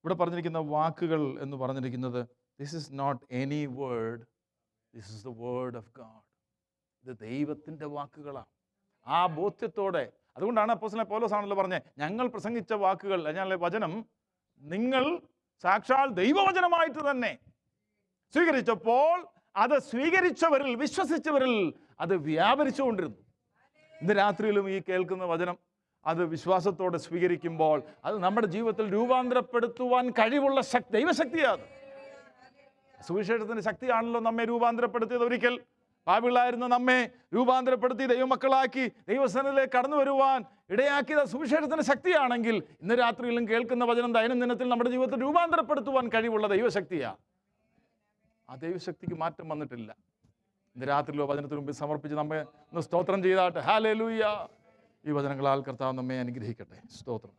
ഇവിടെ പറഞ്ഞിരിക്കുന്ന വാക്കുകൾ എന്ന് പറഞ്ഞിരിക്കുന്നത് this is not any word, this is the word of God. ഇത് ദൈവത്തിൻ്റെ വാക്കുകളാണ്. ആ ബോധ്യത്തോടെ, അതുകൊണ്ടാണ് അപ്പോസ്തലൻ പൗലോസ് ആണല്ലോ പറഞ്ഞത്, ഞങ്ങൾ പ്രസംഗിച്ച വാക്കുകൾ, അല്ലെങ്കിൽ വചനം നിങ്ങൾ സാക്ഷാൽ ദൈവവചനമായിട്ട് തന്നെ സ്വീകരിച്ചപ്പോൾ അത് സ്വീകരിച്ചവരിൽ, വിശ്വസിച്ചവരിൽ അത് വ്യാപരിച്ചുകൊണ്ടിരുന്നു. ഇന്ന് രാത്രിയിലും ഈ കേൾക്കുന്ന വചനം അത് വിശ്വാസത്തോടെ സ്വീകരിക്കുമ്പോൾ അത് നമ്മുടെ ജീവിതത്തിൽ രൂപാന്തരപ്പെടുത്തുവാൻ കഴിവുള്ള ദൈവശക്തിയാണ്. സുവിശേഷത്തിൻ്റെ ശക്തിയാണല്ലോ നമ്മെ രൂപാന്തരപ്പെടുത്തിയത്. ഒരിക്കൽ പാപികളായിരുന്ന നമ്മെ രൂപാന്തരപ്പെടുത്തി ദൈവമക്കളാക്കി ദൈവസന്നിധിയിലേക്ക് കടന്നു വരുവാൻ ഇടയാക്കിയത് സുവിശേഷത്തിൻ്റെ ശക്തിയാണെങ്കിൽ ഇന്ന് രാത്രിയിലും കേൾക്കുന്ന വചനം ദൈനംദിനത്തിൽ നമ്മുടെ ജീവിതത്തിൽ രൂപാന്തരപ്പെടുത്തുവാൻ കഴിവുള്ള ദൈവശക്തിയാണ്. ആ ദൈവശക്തിക്ക് മാറ്റം വന്നിട്ടില്ല. ഇന്ന് രാത്രിയിലോ വചനത്തിന് മുമ്പിൽ സമർപ്പിച്ച് നമ്മെ ഒന്ന് സ്തോത്രം ചെയ്താട്ടെ. ഹല്ലേലൂയ. ഈ വചനങ്ങളാൽ കർത്താവ് നമ്മെ അനുഗ്രഹിക്കട്ടെ. സ്തോത്രം.